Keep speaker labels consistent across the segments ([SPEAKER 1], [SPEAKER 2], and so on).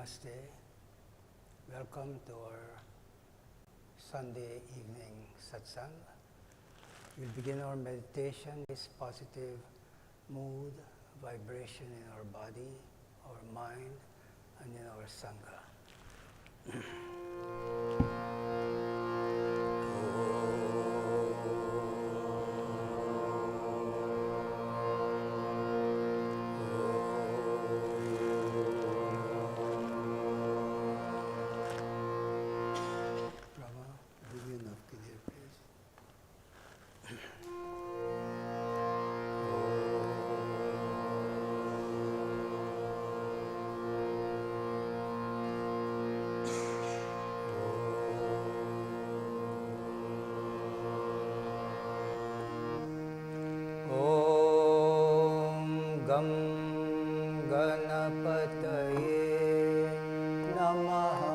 [SPEAKER 1] Namaste. Welcome to our Sunday evening Satsang. We'll begin our meditation, this positive mood, vibration in our body, our mind, and in our Sangha. Gam Ganapataye Namaha.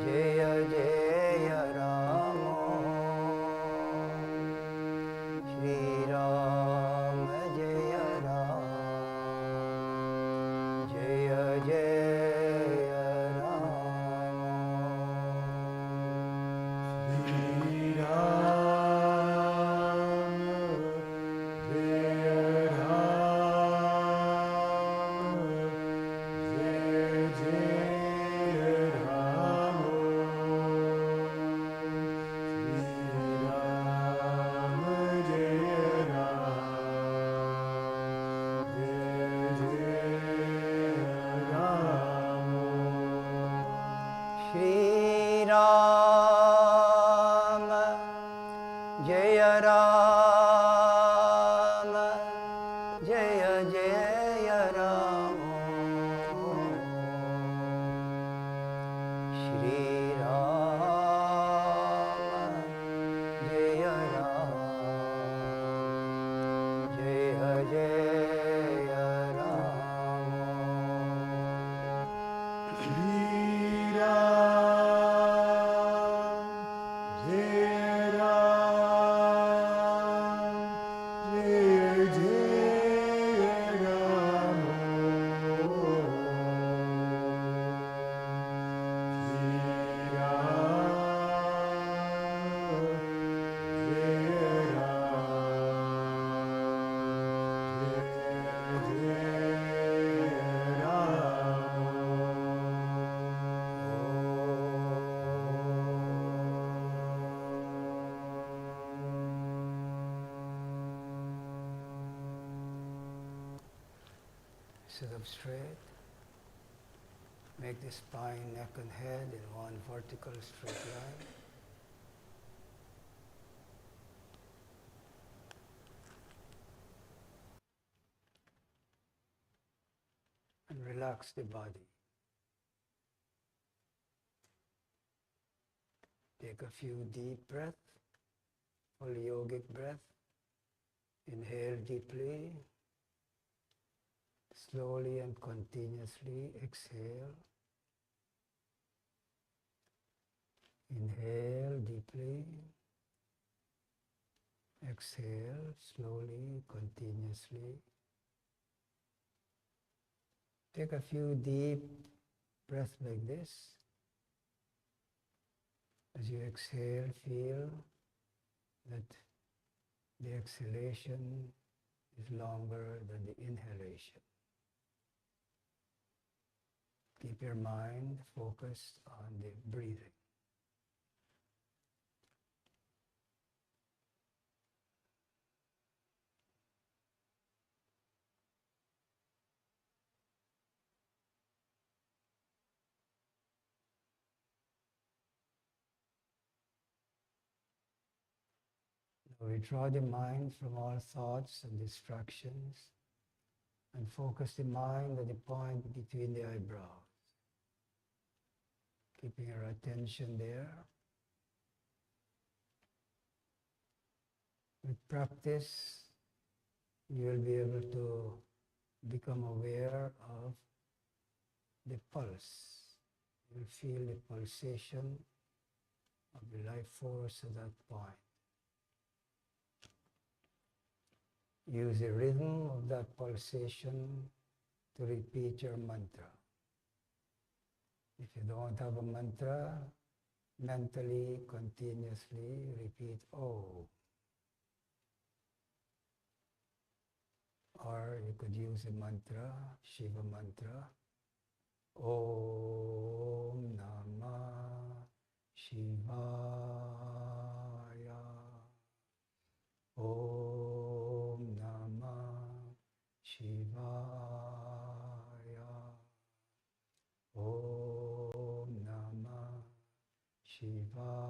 [SPEAKER 1] Jaya Jaya Rama. Ram, Jaya Ram, Jaya Jaya Ram, Shri Ram, Jaya Ram, Jaya Jaya Ram,
[SPEAKER 2] Shri Ram, Jai Ram, Jai Jai Ram. Shri
[SPEAKER 1] Sit up straight. Make the spine, neck and head in one vertical straight line. And relax the body. Take a few deep breaths, full yogic breath. Inhale deeply. Slowly and continuously exhale. Inhale deeply. Exhale slowly, continuously. Take a few deep breaths like this. As you exhale, feel that the exhalation is longer than the inhalation. Keep your mind focused on the breathing. Now withdraw the mind from all thoughts and distractions and focus the mind at the point between the eyebrows. Keeping your attention there. With practice, you will be able to become aware of the pulse. You'll feel the pulsation of the life force at that point. Use the rhythm of that pulsation to repeat your mantra. If you don't have a mantra, mentally, continuously repeat O. Or you could use a mantra, Shiva mantra. Om Namah Shivaya. Om Namah Shivaya. Om Namah Shivaya.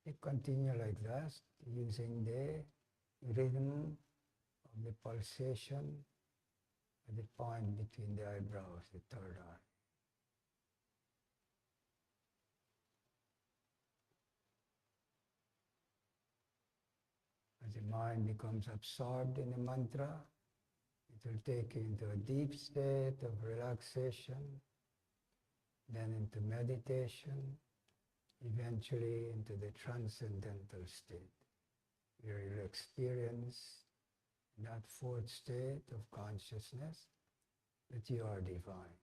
[SPEAKER 1] You continue like that, using the rhythm of the pulsation at the point between the eyebrows, the third eye. As the mind becomes absorbed in the mantra, it will take you into a deep state of relaxation, then into meditation, eventually into the transcendental state, where you'll experience that fourth state of consciousness that you are divine.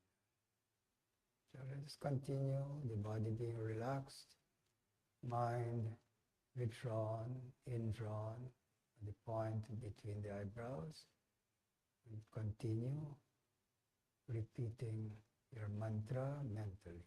[SPEAKER 1] So let's continue, the body being relaxed, mind withdrawn, indrawn, at the point between the eyebrows, and continue repeating your mantra mentally.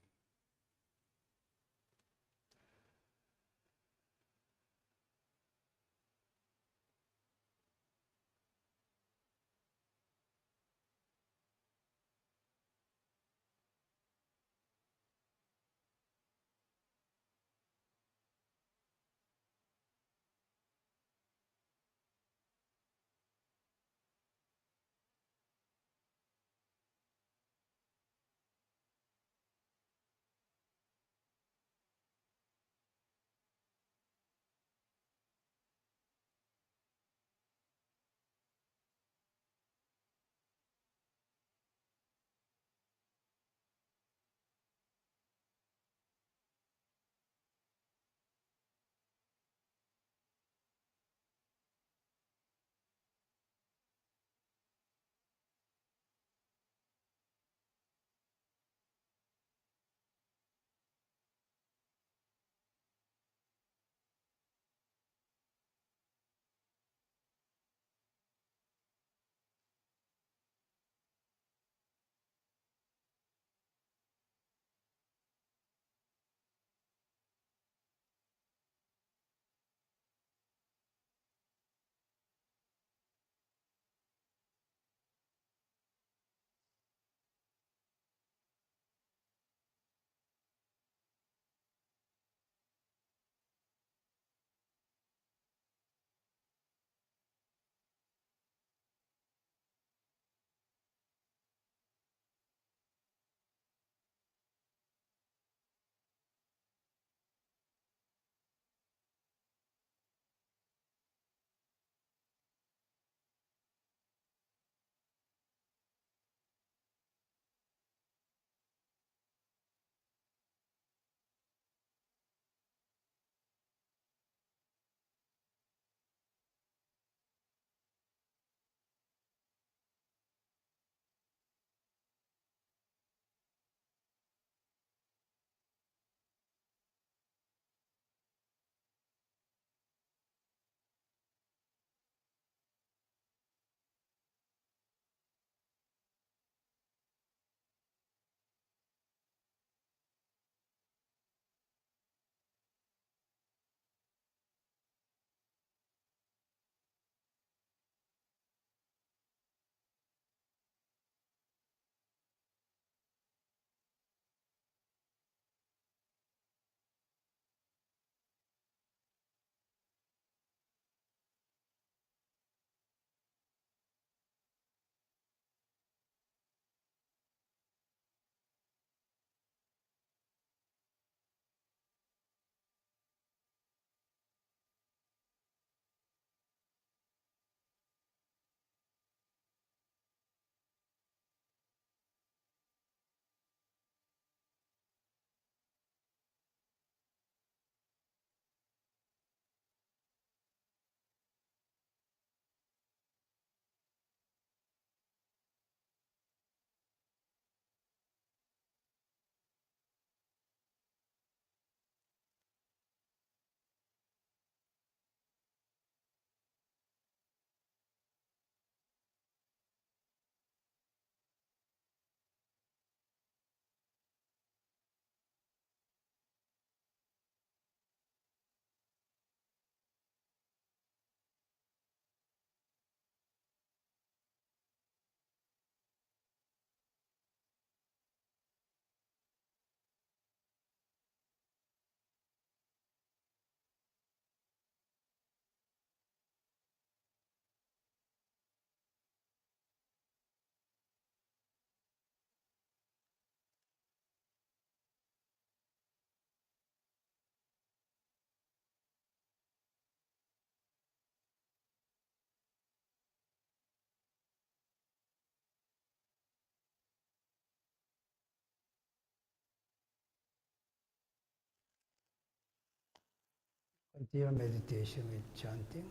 [SPEAKER 1] Continue meditation with chanting.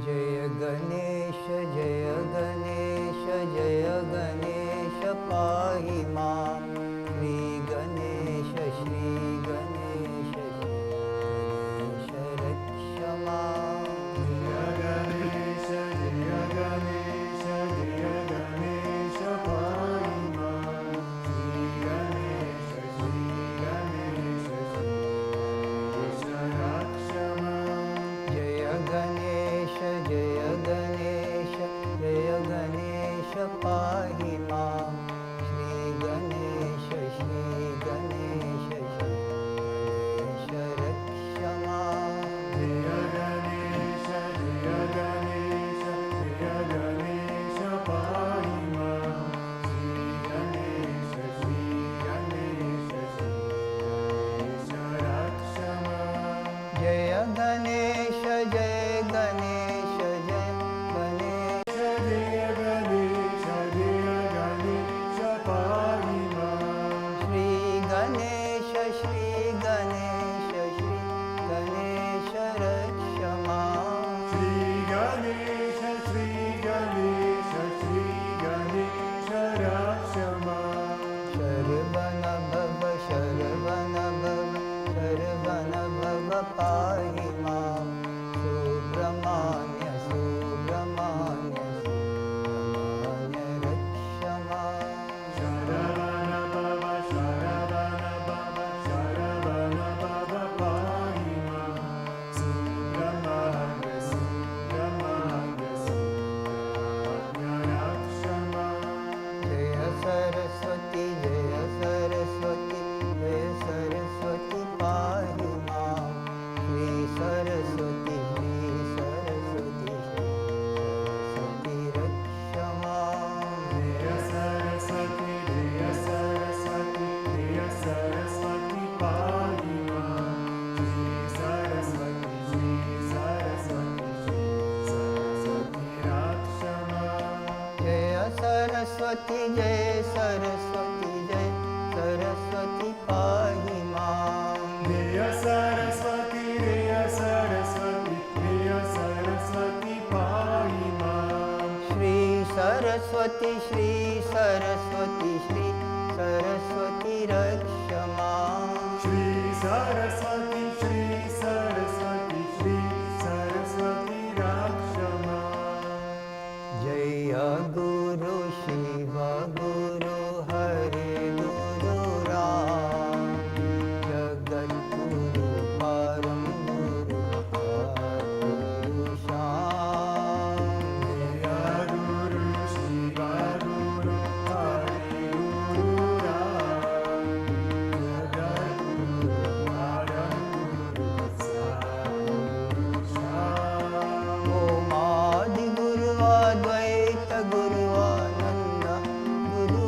[SPEAKER 1] Jaya Ganesha, Jaya Ganesha, Jaya Ganesha, Pahi Mam. Shri Ganesha, Shri Ganesha, Shri Ganesha, Raksha Mam.
[SPEAKER 2] Jaya Ganesha, Jaya Ganesha, Jaya Ganesha, Parima. Shri Ganesha, Shri Ganesha, Shri Ganesha, Rakshama.
[SPEAKER 1] Jaya Ganesha, Jaya Ganesha, Jaya Ganesha, Pahi Mam. Shri Ganesha, Shri Ganesha, Shri Ganesha, Raksha Mam.
[SPEAKER 2] Jaya Ganesha, Jaya Ganesha, Jaya Ganesha, Parima. Shri Ganesha, Shri Ganesha, Shri Ganesha, Rakshama.
[SPEAKER 1] Jaya Ganesha, Jaya Ganesha, Jaya Ganesha.
[SPEAKER 2] Jaya Ganesha, Jaya Ganesha, Parima.
[SPEAKER 1] Shri Ganesha, Shri Ganesha, Shri Ganesha, Raksha Mam.
[SPEAKER 2] Shri Ganesha, Shri Ganesha, Shri Ganesha, Rakshama.
[SPEAKER 1] Sarvana Bhava, Sarvana Bhava, Sarvana Bhava, Pahi Mam. Subramanya, Subramanya, Subramanya, Raksha Mam.
[SPEAKER 2] Sharavana Bhava, Sharavana Bhava, Sharavana Bhava, Parima. Subramanya, Subramanya, Subramanya, Rakshama.
[SPEAKER 1] Jaya Saraswati, Jaya Saraswati, Jaya Saraswati, Pahi Mam. Shri Saraswati, Shri Saraswati, Shri Saraswati, Raksha Mam.
[SPEAKER 2] Jaya Saraswati, Jaya Saraswati, Jaya Saraswati, Parima. Shri Saraswati, Shri Saraswati, Shri Saraswati, Rakshama.
[SPEAKER 1] Jaya Saraswati, Jaya Saraswati, Jaya Saraswati, Pahi Mam.
[SPEAKER 2] Jaya Saraswati, Jaya Saraswati, Jaya Saraswati, Parima.
[SPEAKER 1] Shri Saraswati, Shri Saraswati, Shri Saraswati, Raksha Mam.
[SPEAKER 2] Shri Saraswati, Shri Saraswati, Shri Saraswati, Rakshama.
[SPEAKER 1] Jaya Guru Shiva Guru Hari Guru Ram. Jagat Guru Param Guru Guru Sham.
[SPEAKER 2] Jaya Guru Shiva Guru Hari Guru Ram. Jagat Guru Param Guru Sadguru Sham.
[SPEAKER 1] Om Adi Guru Advaita Guru Ananda Guru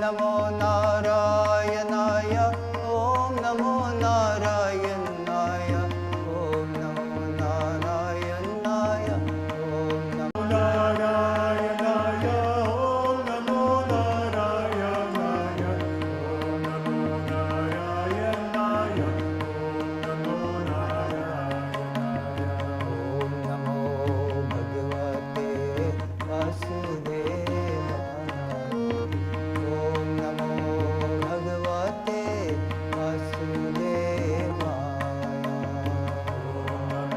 [SPEAKER 1] नमो नारायणाय ॐ नमो नारायणाय ॐ नमो नारायणाय ॐ नमो
[SPEAKER 2] नारायणाय ॐ नमो नारायणाय ॐ नमो नारायणाय ॐ नमो नारायणाय
[SPEAKER 1] ॐ नमो भगवते वासुदेवाय ॐ नमो भगवते वासुदेवाय ॐ नमो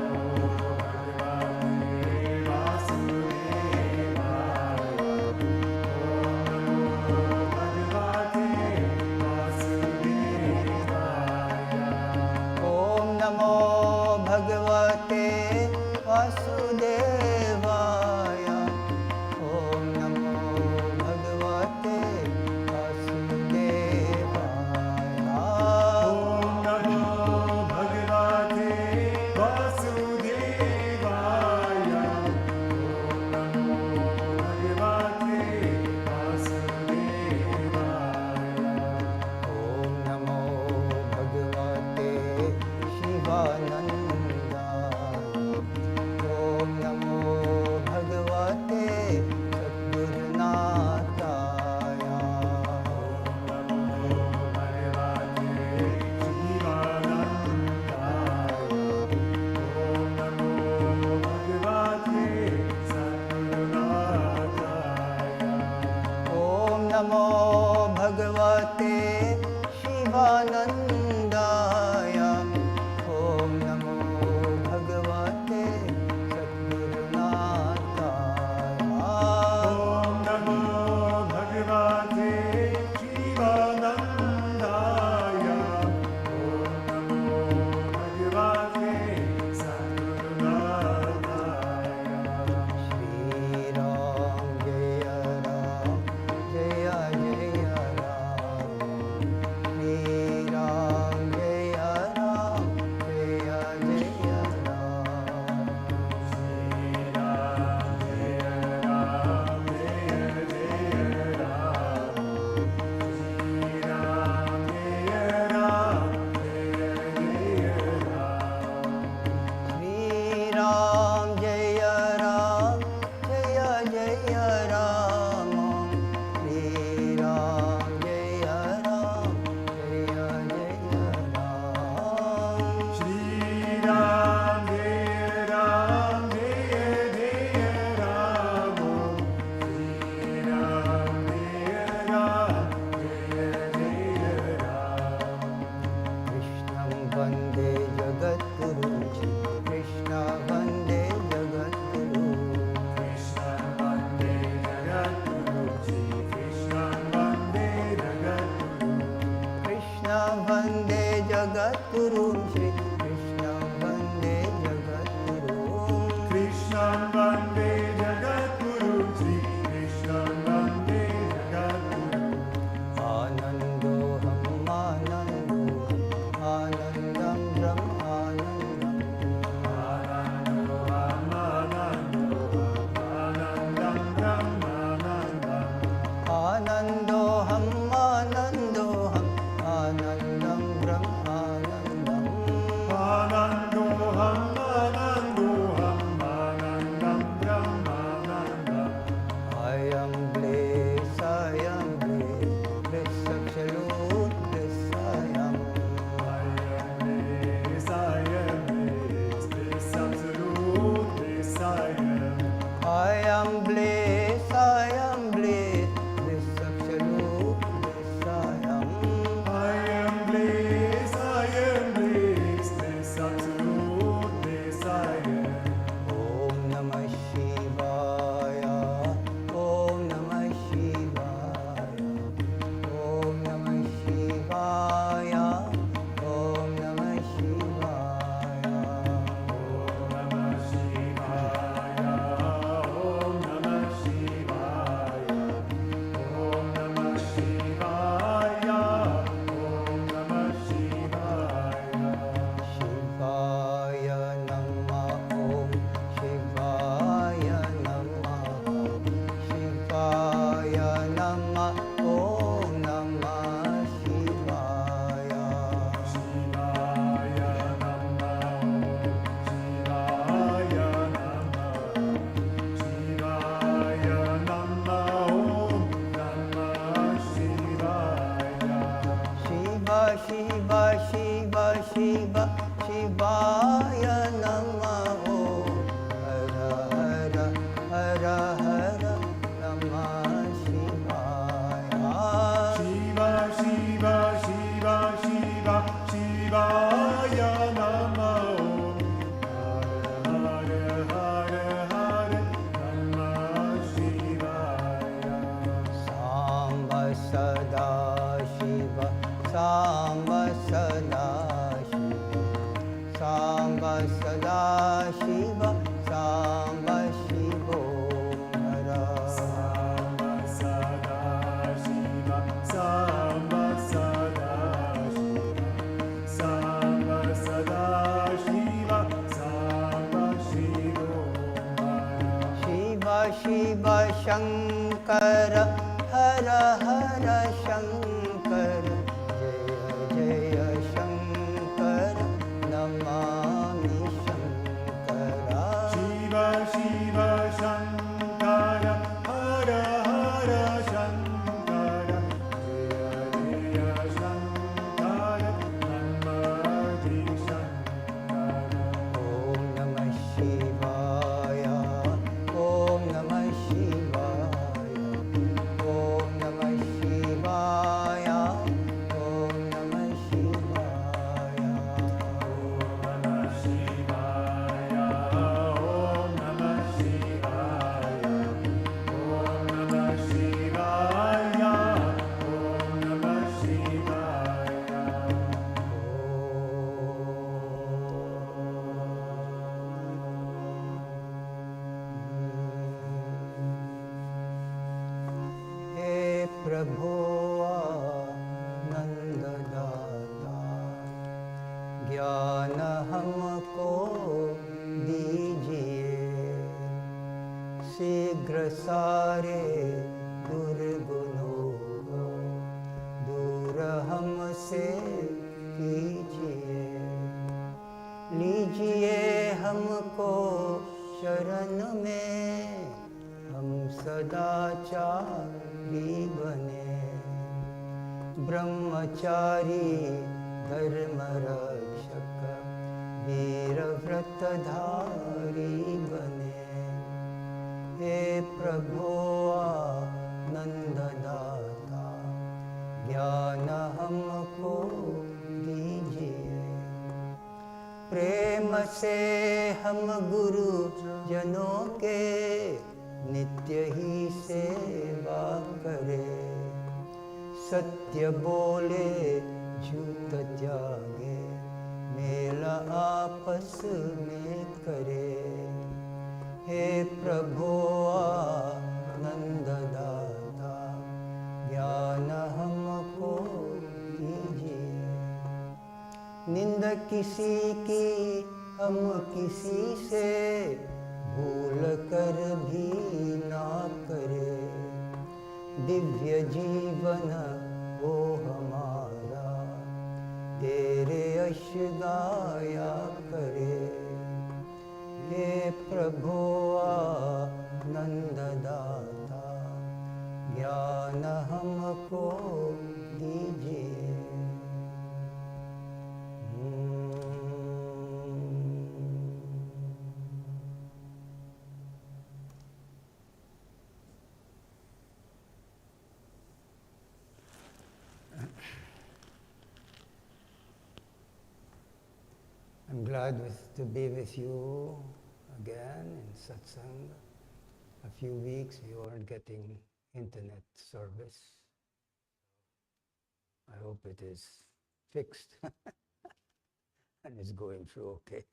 [SPEAKER 1] भगवते वासुदेवाय
[SPEAKER 2] ॐ नमो भगवते वासुदेवाय ॐ नमो भगवते वासुदेवाय
[SPEAKER 1] ॐ नमो भगवते शिवानन्दाय ॐ नमो भगवते सद्गुरुनाथाय
[SPEAKER 2] ॐ नमो भगवते शिवानन्दाय ॐ नमो भगवते सद्गुरुनाथाय
[SPEAKER 1] ॐ नमो भगवते शिवानन्दाय ॐ नमो भगवते सद्गुरुनाथाय
[SPEAKER 2] ॐ नमो भगवते शिवानन्दाय ॐ नमो भगवते सद्गुरुनाथाय
[SPEAKER 1] श्री राम जय राम जय जय राम श्री राम जय राम जय जय राम
[SPEAKER 2] श्री राम जय राम जय जय राम श्री राम जय राम जय जय राम
[SPEAKER 1] श्री राम जय राम जय जय राम श्री राम जय राम जय जय राम
[SPEAKER 2] श्री राम जय राम जय जय राम श्री राम जय राम जय जय राम
[SPEAKER 1] कृष्णं वन्दे जगद्गुरुं कृष्ण वन्दे जगद्गुरुं
[SPEAKER 2] कृष्णं वन्दे जगद्गुरुजी कृष्णं वन्दे जगद्गुरुं
[SPEAKER 1] कृष्ण वन्दे जगद्गुरुं श्री कृष्ण वन्दे जगद्गुरुं
[SPEAKER 2] कृष्णं वन्दे जगद्गुरुजी कृष्णं वन्दे जगद्गुरुं
[SPEAKER 1] आनन्दोऽहम् आनन्दोऽहम् आनन्दं ब्रह्मानन्दम्
[SPEAKER 2] आनन्दोऽहम् आनन्दोऽहम् आनन्दं ब्रह्मानन्दम्
[SPEAKER 1] आनन्दोऽहम् आनन्दोऽहम् आनन्दं ब्रह्मानन्दम्
[SPEAKER 2] आनन्दोऽहम् आनन्दोऽहम् आनन्दं ब्रह्मानन्दम्
[SPEAKER 1] अयं ब्लेस् सक्षलोत् ब्लेस्सायम् I am bliss, sक्षलोत् Sada Shiva, Samba Sada Shiva, Samba Sada Shiva, Samba Shivo Hara.
[SPEAKER 2] Samba Sada Shiva, Samba Sada Shiva, Samba Sada Shiva, Samba Shivo Hara.
[SPEAKER 1] Shiva Shiva Shankara, Hara Hara Shankara, Jaya Jaya Shankara, Namami Shankara.
[SPEAKER 2] Shiva Shiva Shankara, Hara Hara Shankara, Jaya Jaya Shankara, Namadi Shankara.
[SPEAKER 1] Om Namah Shivaya, Om Namah Shivaya, Om Namah Shivaya, Om Namah Shivaya.
[SPEAKER 2] Namah Shivaya, Om Namah Shivaya, Om Namah Shivaya, Om Namah Shivaya.
[SPEAKER 1] हे प्रभो आनंद दाता, ज्ञान हमको दीजिए, शीघ्र सारे दुर्गुणों को दूर हमसे कीजिए। लीजिए हमको शरण में, हम सदाचारी बने, ब्रह्मचारी धर्म रक्षक वीर व्रतधारी बने। हे प्रभो आनंद दाता, ज्ञान हमको दीजिए। प्रेम से हम गुरु जनों के नित्य ही सेवा करें, सत्य बोले झूठ त्यागे, मेल आपस में करे। हे प्रभो आनंद दाता, ज्ञान हमको दीजिए। निंद किसी की हम किसी से भूल कर भी ना करे, दिव्य जीवन हो हमारा, तेरे यश गाया करे। हे प्रभो आनंद दाता, ज्ञान हमको दीजिए। I'm glad to be with you again in Satsang. A few weeks we weren't getting internet service. I hope it is fixed and it's going through okay.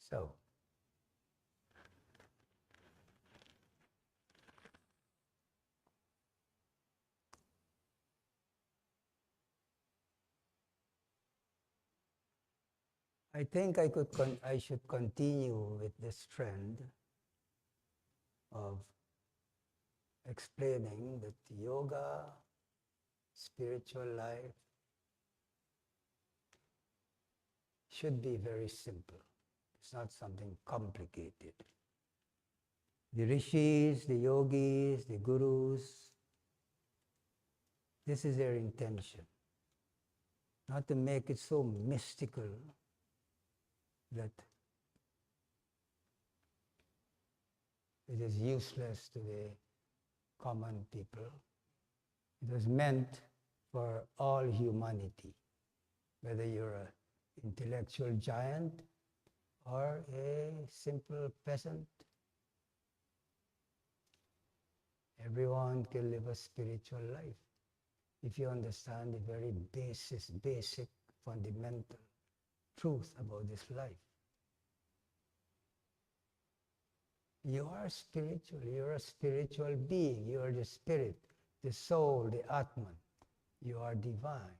[SPEAKER 1] So, I think I should continue with this trend of explaining that yoga, spiritual life, should be very simple. It's not something complicated. The rishis, the yogis, the gurus, this is their intention. Not to make it so mystical that it is useless to the common people. It was meant for all humanity, whether you're an intellectual giant or a simple peasant Everyone can live a spiritual life if you understand the very basic, fundamental truth about this life. You are spiritual, you're a spiritual being, you are the spirit, the soul, the Atman. You are divine.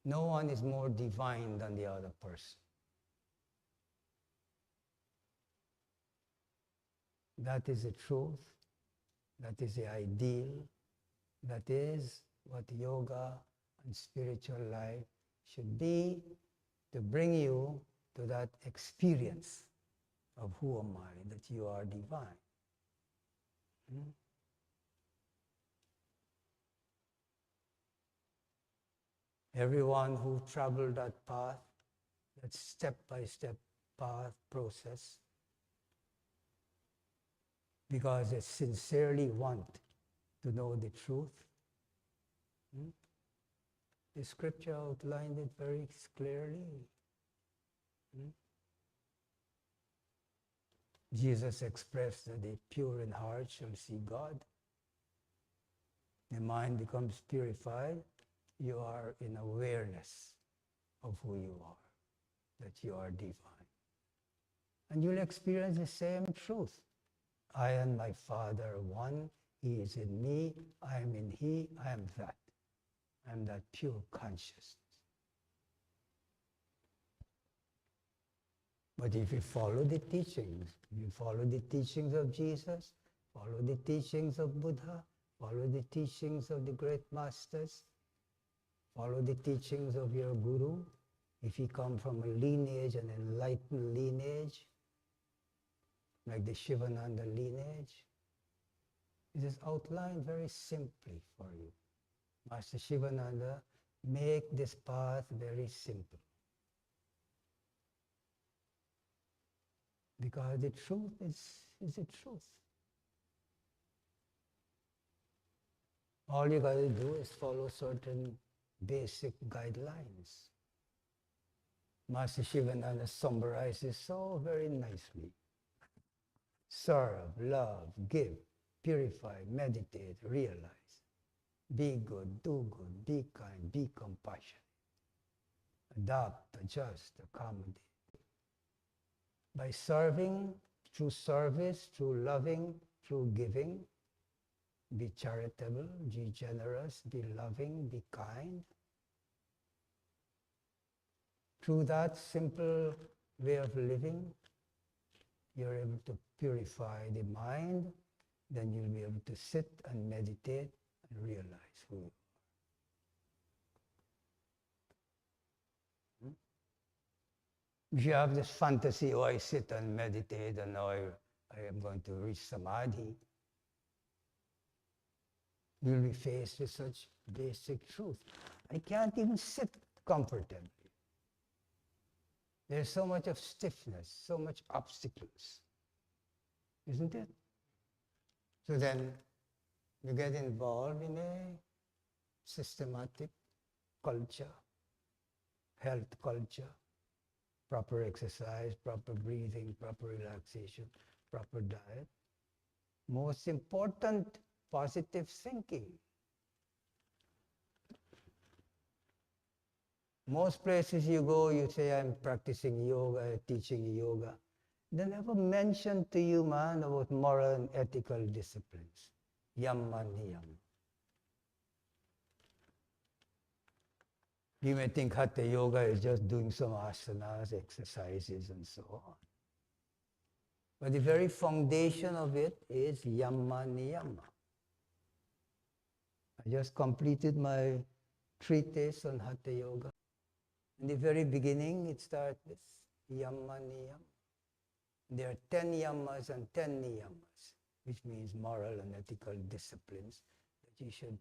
[SPEAKER 1] No one is more divine than the other person. That is the truth, that is the ideal, that is what yoga and spiritual life should be, to bring you to that experience of who am I, that you are divine. Everyone who traveled that path, that step-by-step path process, because they sincerely want to know the truth. The scripture outlined it very clearly. Jesus expressed that the pure in heart shall see God. The mind becomes purified. You are in awareness of who you are, that you are divine. And you'll experience the same truth. I and my Father are one. He is in me. I am in He. I am that. I am that pure consciousness. But if you follow the teachings, you follow the teachings of Jesus, follow the teachings of Buddha, follow the teachings of the great masters, follow the teachings of your guru, if he comes from a lineage, an enlightened lineage, like the Shivananda lineage, it is outlined very simply for you. Master Shivananda make this path very simple. Because the truth is the truth. All you got to do is follow certain basic guidelines. Master Shivananda summarizes so very nicely. Serve, love, give, purify, meditate, realize. Be good, do good, be kind, be compassionate. Adapt, adjust, accommodate. By serving, through service, through loving, through giving, be charitable, be generous, be loving, be kind. Through that simple way of living, you're able to purify the mind, then you'll be able to sit and meditate and realize who you are. If you have this fantasy, oh, I sit and meditate and now I am going to reach samadhi, you'll be faced with such basic truth. I can't even sit comfortably. There's so much of stiffness, so much obstacles, isn't it? So then you get involved in a systematic culture, health culture, proper exercise, proper breathing, proper relaxation, proper diet. Most important, positive thinking. Most places you go, you say, I'm practicing yoga, teaching yoga. They never mention to you, man, about moral and ethical disciplines. Yamma niyam. You may think Hatha Yoga is just doing some asanas, exercises, and so on. But the very foundation of it is Yamma Niyama. I just completed my treatise on Hatha Yoga. In the very beginning, it starts with Yamma Niyama. There are 10 yamas and 10 niyamas, which means moral and ethical disciplines that you should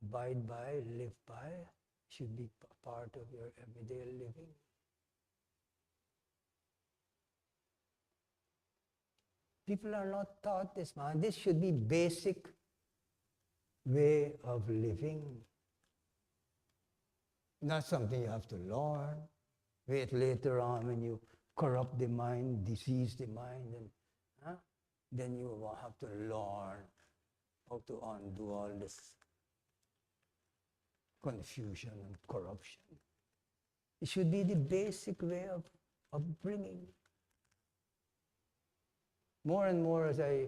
[SPEAKER 1] abide by, live by, should be part of your everyday living. People are not taught this, man. This should be basic way of living. Not something you have to learn. Wait later on when you corrupt the mind, disease the mind, and then you will have to learn how to undo all this confusion and corruption. It should be the basic way of upbringing. More and more as I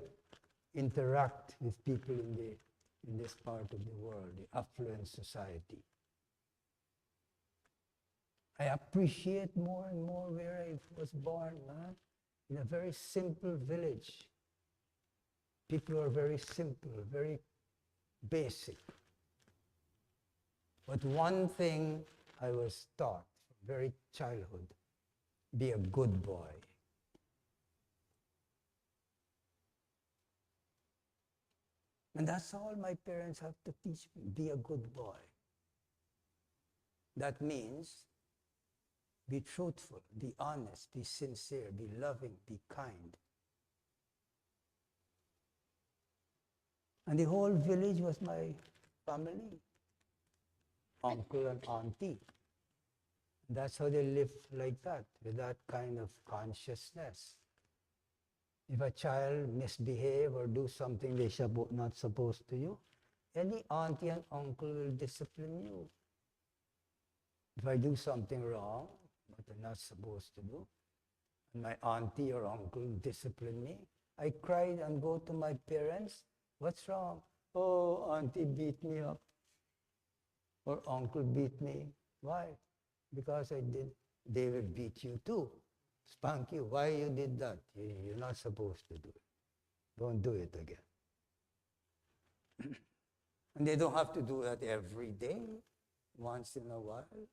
[SPEAKER 1] interact with people in this part of the world, the affluent society, I appreciate more and more where I was born, in a very simple village. People are very simple, very basic. But one thing I was taught from very childhood, be a good boy. And that's all my parents have to teach me, be a good boy. That means be truthful, be honest, be sincere, be loving, be kind. And the whole village was my family, uncle and auntie. That's how they live like that, with that kind of consciousness. If a child misbehave or do something they not supposed to do, any auntie and uncle will discipline you. If I do something wrong, what I'm not supposed to do, and my auntie or uncle discipline me, I cried and go to my parents, what's wrong? Oh, auntie beat me up. Or uncle beat me. Why? Because I did. They will beat you too. Spank you. Why you did that? You're not supposed to do it. Don't do it again. And they don't have to do that every day, once in a while,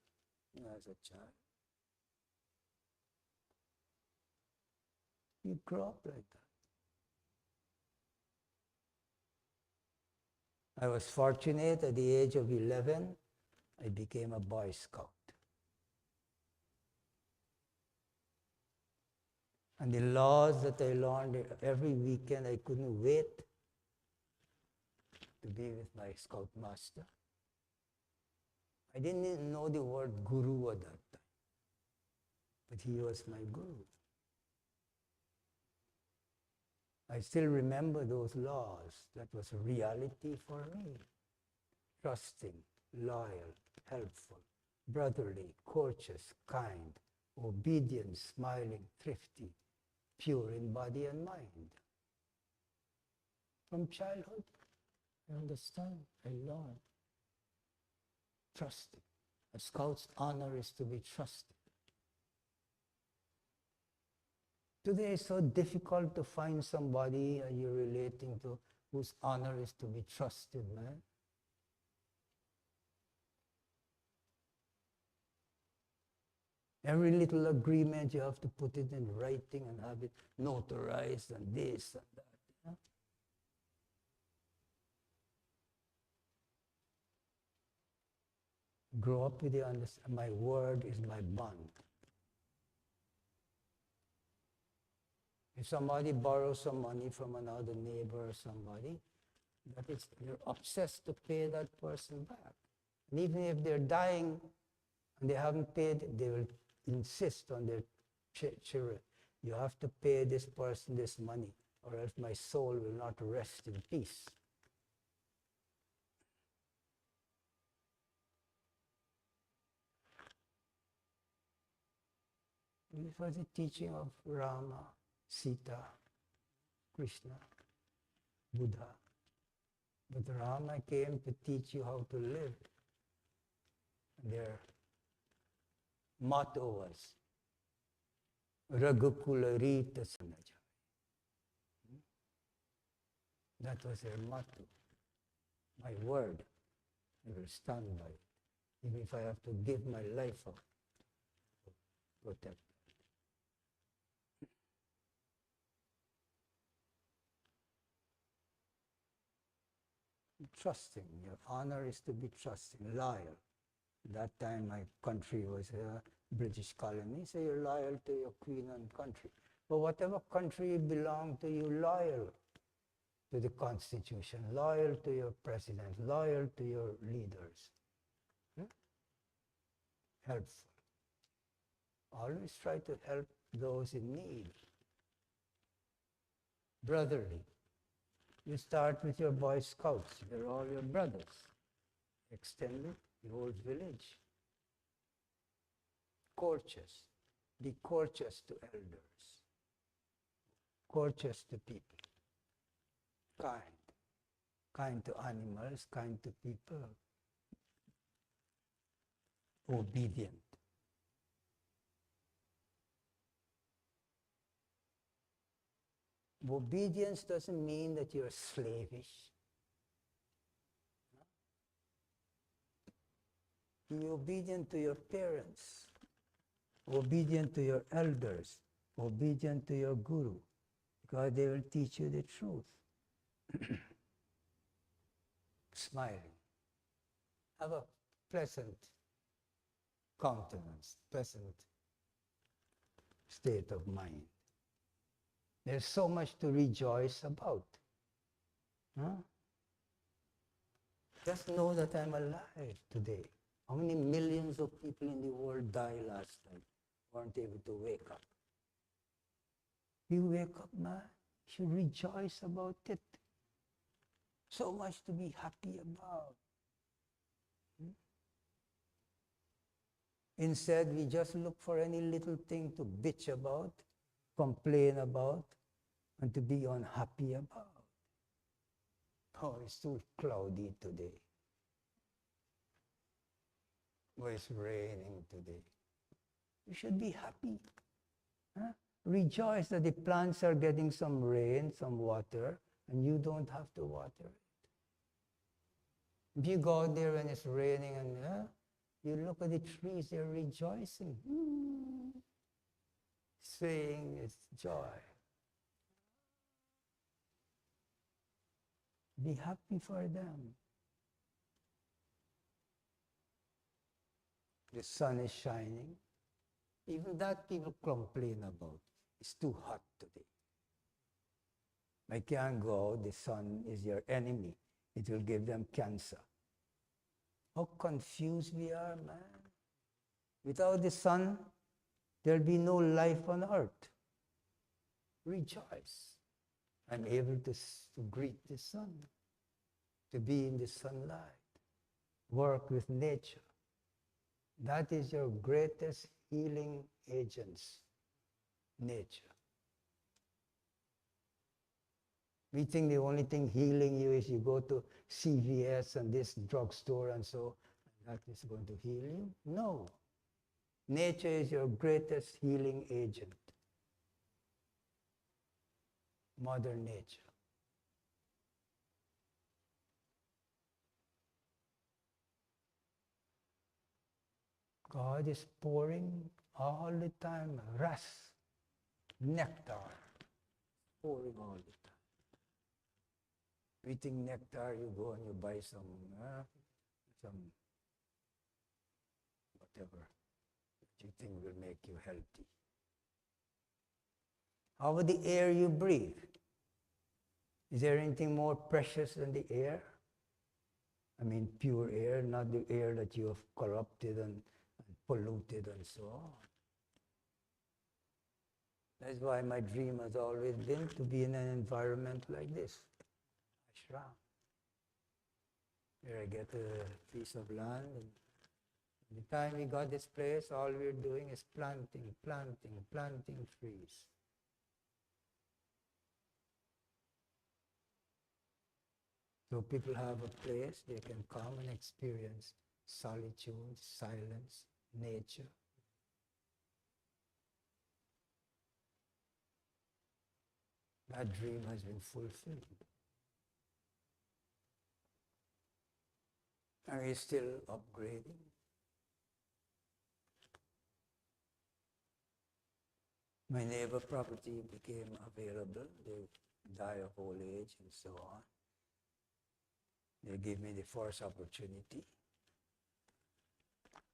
[SPEAKER 1] as a child. You grow up like that. I was fortunate at the age of 11, I became a Boy Scout. And the laws that I learned every weekend, I couldn't wait to be with my scout master. I didn't even know the word guru at that time, but he was my guru. I still remember those laws. That was a reality for me. Trusting, loyal, helpful, brotherly, courteous, kind, obedient, smiling, thrifty, pure in body and mind. From childhood, I understand, I learn. Trusting. A scout's honor is to be trusted. Today it's so difficult to find somebody you're relating to whose honor is to be trusted, man. Every little agreement, you have to put it in writing and have it notarized and this and that. Yeah? Grow up with the understanding, my word is my bond. If somebody borrows some money from another neighbor or somebody, that is, you're obsessed to pay that person back. And even if they're dying and they haven't paid, they will insist on their children. You have to pay this person this money, or else my soul will not rest in peace. This was the teaching of Rama, Sita, Krishna, Buddha. But Rama came to teach you how to live. Their motto was Raghukula Rita Sanaja. That was their motto. My word, I will stand by it. Even if I have to give my life up to protect it. Trusting. Your honor is to be trusting, loyal. That time my country was a British colony, so you're loyal to your queen and country. But whatever country belong to, you loyal to the constitution, loyal to your president, loyal to your leaders. Helpful. Always try to help those in need. Brotherly. You start with your Boy Scouts. They're all your brothers. Extend it, the whole village. Courteous. Be courteous to elders. Courteous to people. Kind. Kind to animals, kind to people. Obedient. Obedience doesn't mean that you're slavish. Be obedient to your parents, obedient to your elders, obedient to your guru, because they will teach you the truth. Smiling. Have a pleasant countenance, pleasant state of mind. There's so much to rejoice about. Huh? Just know that I'm alive today. How many millions of people in the world died last night, weren't able to wake up? You wake up, man, you should rejoice about it. So much to be happy about. Instead, we just look for any little thing to bitch about, complain about, and to be unhappy about. Oh, it's too cloudy today. Oh, it's raining today. You should be happy. Huh? Rejoice that the plants are getting some rain, some water, and you don't have to water it. If you go out there and it's raining and you look at the trees, they're rejoicing, saying it's joy. Be happy for them. The sun is shining. Even that people complain about. It's too hot today. I can't go out. The sun is your enemy. It will give them cancer. How confused we are, man. Without the sun, there'll be no life on earth. Rejoice. I'm able to greet the sun, to be in the sunlight, work with nature. That is your greatest healing agents, nature. We think the only thing healing you is you go to CVS and this drugstore and so that is going to heal you. No. Nature is your greatest healing agent. Mother Nature. God is pouring all the time ras, nectar, pouring all the time. You think nectar, you go and you buy some whatever that you think will make you healthy. How about the air you breathe? Is there anything more precious than the air? I mean, pure air, not the air that you have corrupted and polluted and so on. That's why my dream has always been to be in an environment like this, Ashram. Here I get a piece of land, and the time we got this place, all we're doing is planting trees. So people have a place they can come and experience solitude, silence, nature. That dream has been fulfilled. And we're still upgrading. My neighbor property became available. They die of old age and so on. They gave me the first opportunity.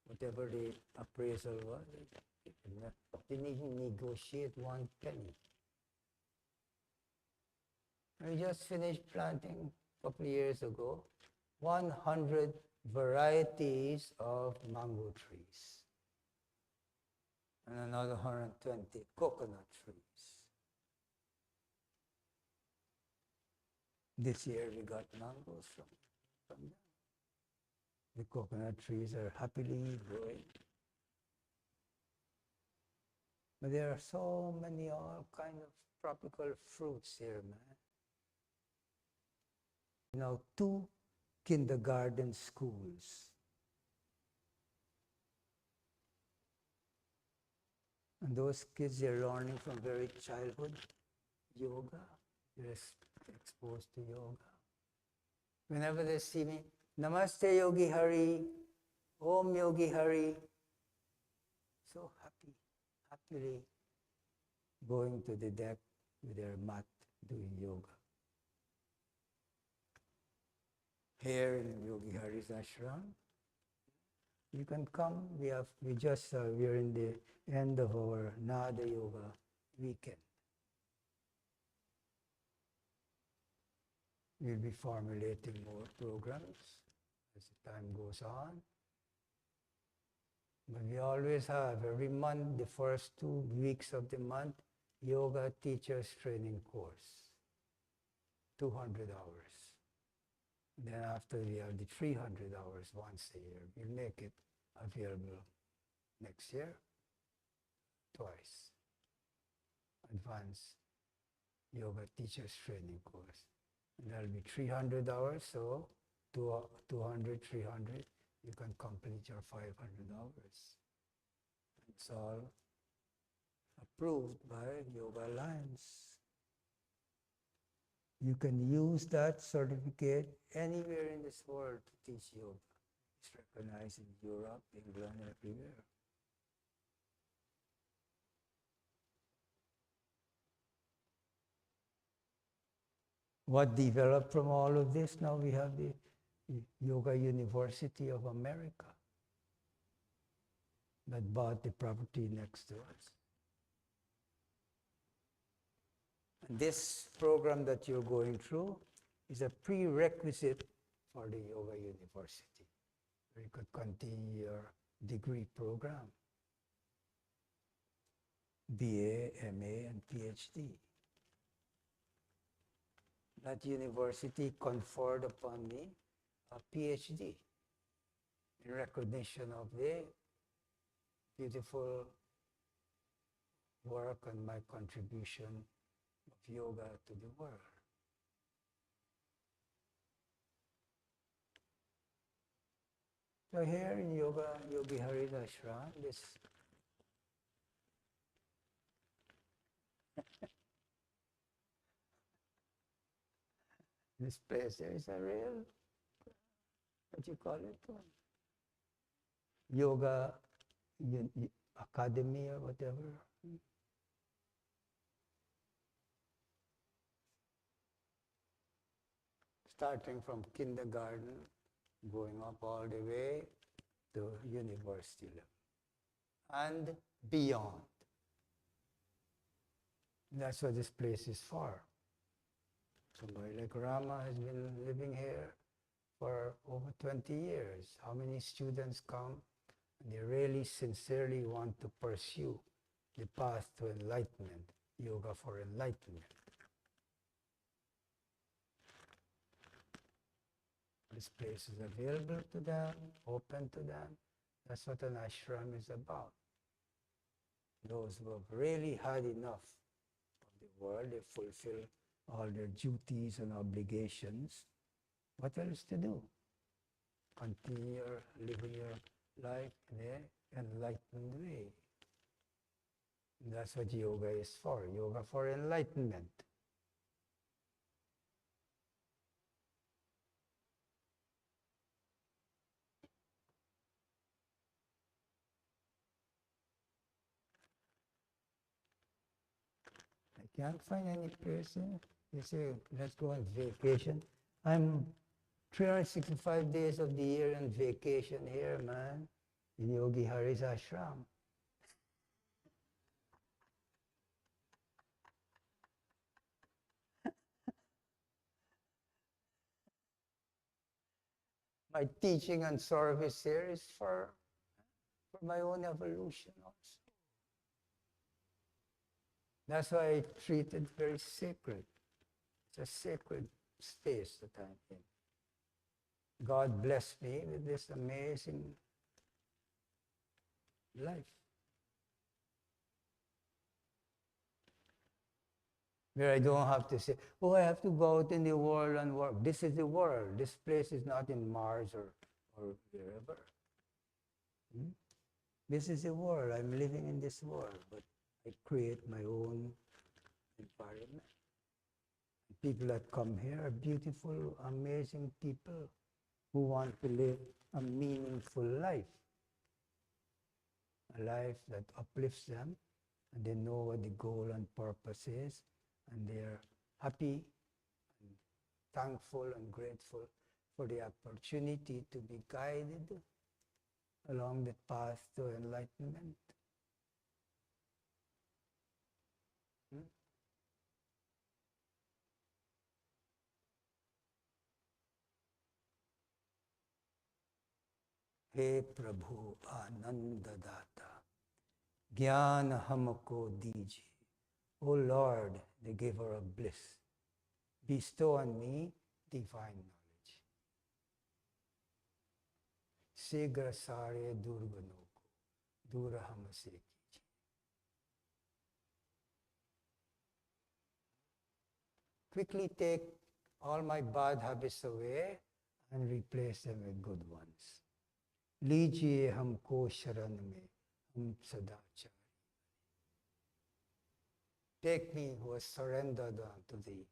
[SPEAKER 1] Whatever the appraisal was, they didn't even negotiate one penny. We just finished planting a couple of years ago 100 varieties of mango trees and another 120 coconut trees. This year we got mangoes from them. The coconut trees are happily growing. But there are so many all kind of tropical fruits here, man. You know, 2 kindergarten schools. And those kids, they're learning from very childhood yoga. They're exposed to yoga. Whenever they see me, Namaste Yogi Hari, Om Yogi Hari. So happily going to the deck with their mat doing yoga. Here in Yogi Hari's ashram, you can come. We're in the end of our Nada Yoga weekend. We'll be formulating more programs as the time goes on. But we always have, every month, the first 2 weeks of the month, yoga teachers training course, 200 hours. Then after we have the 300 hours once a year. We'll make it available next year, twice. Advanced yoga teachers training course. And that'll be 300 hours, so 200, 300, you can complete your 500 hours. It's all approved by Yoga Alliance. You can use that certificate anywhere in this world to teach yoga. It's recognized in Europe, England, everywhere. What developed from all of this? Now we have the Yoga University of America that bought the property next to us. And this program that you're going through is a prerequisite for the Yoga University, where you could continue your degree program, BA, MA, and PhD. That university conferred upon me a PhD in recognition of the beautiful work and my contribution of yoga to the world. So here in Yogi Hari's ashram, this place, there is a real, what you call it, yoga academy or whatever. Starting from kindergarten, going up all the way to university level and beyond. That's what this place is for. Somebody like Rama has been living here for over 20 years. How many students come and they really sincerely want to pursue the path to enlightenment, yoga for enlightenment. This place is available to them, open to them. That's what an ashram is about. Those who have really had enough of the world, they fulfill all their duties and obligations. What else to do? Continue living your life in an enlightened way. And that's what yoga is for, yoga for enlightenment. I can't find any person. You say, let's go on vacation. I'm 365 days of the year on vacation here, man, in Yogi Hari's ashram. My teaching and service here is for my own evolution also. That's why I treat it very sacred. It's a sacred space that I'm in. God blessed me with this amazing life, where I don't have to say, oh, I have to go out in the world and work. This is the world. This place is not in Mars or wherever. This is the world. I'm living in this world, but I create my own environment. People that come here are beautiful, amazing people who want to live a meaningful life. A life that uplifts them, and they know what the goal and purpose is, and they're happy and thankful and grateful for the opportunity to be guided along the path to enlightenment. हे प्रभु आनंद दाता ज्ञान हमको दीजिए. O Lord, the giver of bliss, bestow on me divine knowledge. शीघ्र सारे दुर्गुणों को दूर हमसे कीजिए. Quickly take all my bad habits away and replace them with good ones. लीजिए हमको शरण में हम सदाचारी. Take me who has surrendered unto thee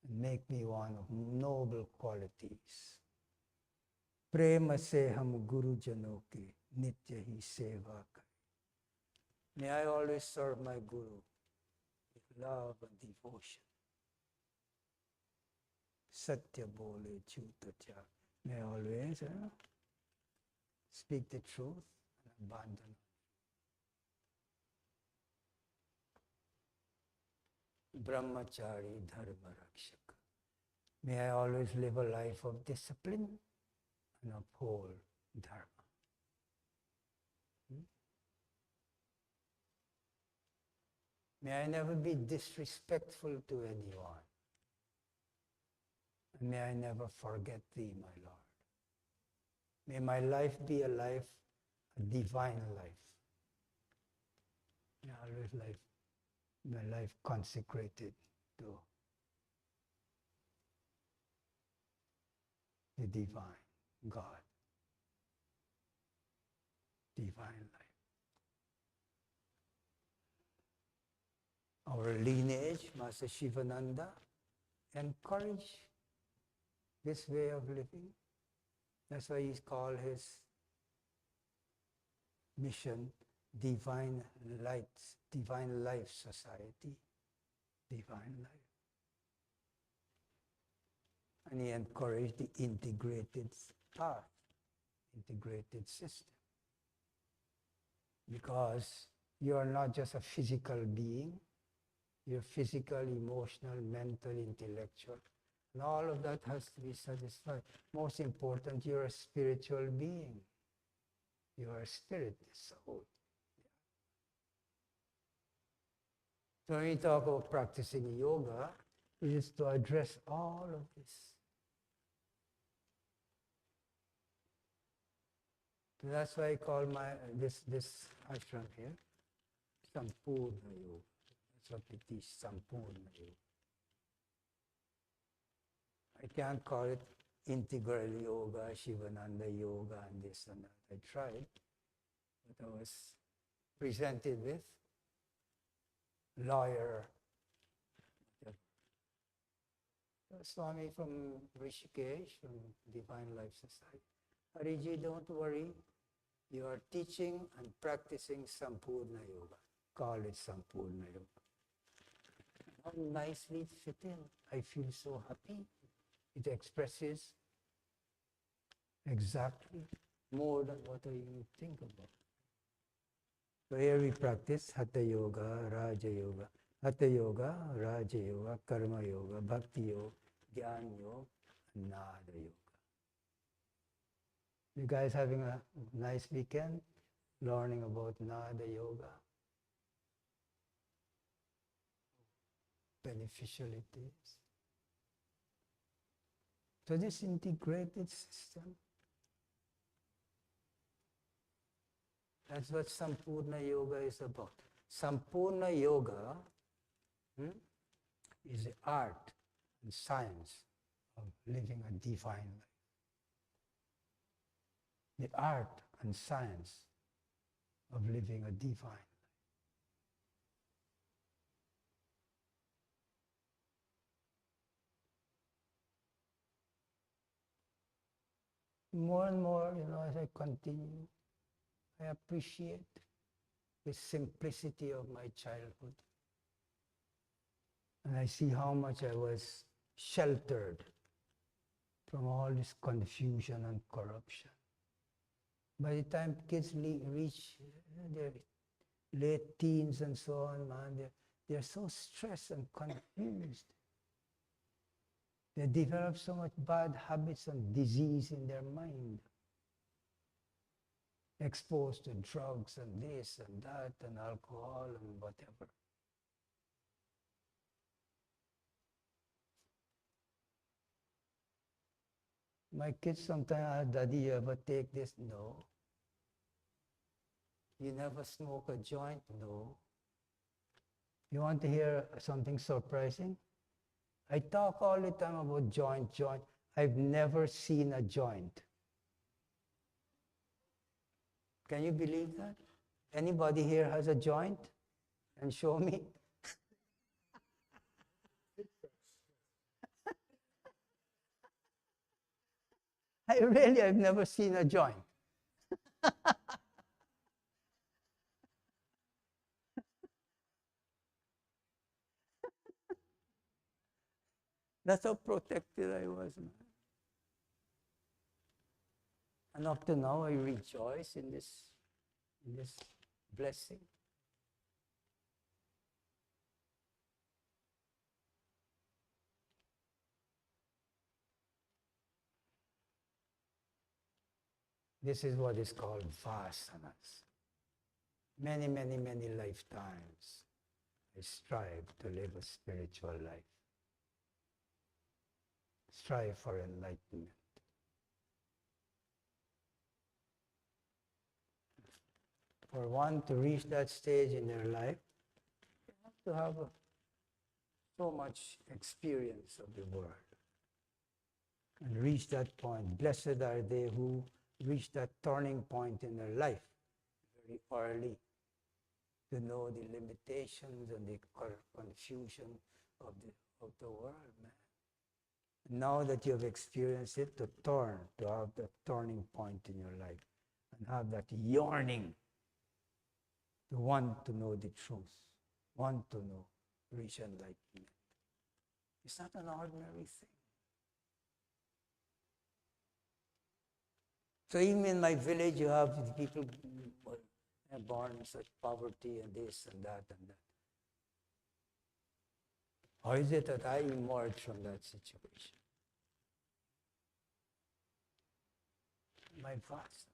[SPEAKER 1] and make me one of noble qualities. प्रेम से हम गुरुजनों की नित्य ही सेवा करें. May I always serve my Guru with love and devotion. Satya bole jhuta त्याग. May I always speak the truth and abandon. Brahmachari dharma rakshaka. May I always live a life of discipline and uphold dharma. May I never be disrespectful to anyone. And may I never forget thee, my Lord. May my life be a divine life. May I always live my life consecrated to the divine God, divine life. Our lineage, Master Shivananda, encouraged this way of living. That's why he called his mission Divine Lights, Divine Life Society, Divine Life. And he encouraged the integrated path, integrated system. Because you are not just a physical being, you're physical, emotional, mental, intellectual. And all of that has to be satisfied. Most important, you're a spiritual being. You are a spirit, a soul. So when we talk about practicing yoga, it is to address all of this. So that's why I call this ashram here Sampoorna Yoga. That's what we teach, Sampoorna Yoga. I can't call it integral yoga, Shivananda yoga, and this and that. I tried, but I was presented with lawyer, Swami from Rishikesh, from Divine Life Society. Hariji, don't worry. You are teaching and practicing Sampoorna Yoga. Call it Sampoorna Yoga. How nicely it fit in. I feel so happy. It expresses exactly more than what I even think about. So here we practice Hatha Yoga, Raja Yoga. Hatha Yoga, Raja Yoga, Karma Yoga, Bhakti Yoga, Jnana Yoga, and Nada Yoga. You guys having a nice weekend learning about Nada Yoga? Beneficial it is. to this integrated system. That's what Sampoorna Yoga is about. Sampoorna Yoga is the art and science of living a divine life. The art and science of living a divine life. More and more, as I continue, I appreciate the simplicity of my childhood. And I see how much I was sheltered from all this confusion and corruption. By the time kids reach their late teens and so on, man, they're so stressed and confused. They develop so much bad habits and disease in their mind. Exposed to drugs and this and that and alcohol and whatever. My kids sometimes ask, Daddy, you ever take this? No. You never smoke a joint? No. You want to hear something surprising? I talk all the time about joint. I've never seen a joint. Can you believe that? Anybody here has a joint? And show me. I've never seen a joint. That's how protected I was, man. And up to now, I rejoice in this blessing. This is what is called vasanas. Many, many, many lifetimes, I strive to live a spiritual life. Strive for enlightenment. For one to reach that stage in their life, you have to have so much experience of the world. And reach that point. Blessed are they who reach that turning point in their life very early, to know the limitations and the confusion of the world, man. Now that you have experienced it, to have that turning point in your life and have that yearning to want to know the truth, want to know, reach enlightenment. It's not an ordinary thing. So even in my village, you have people born in such poverty and this and that and that. How is it that I emerged from that situation? My vasana.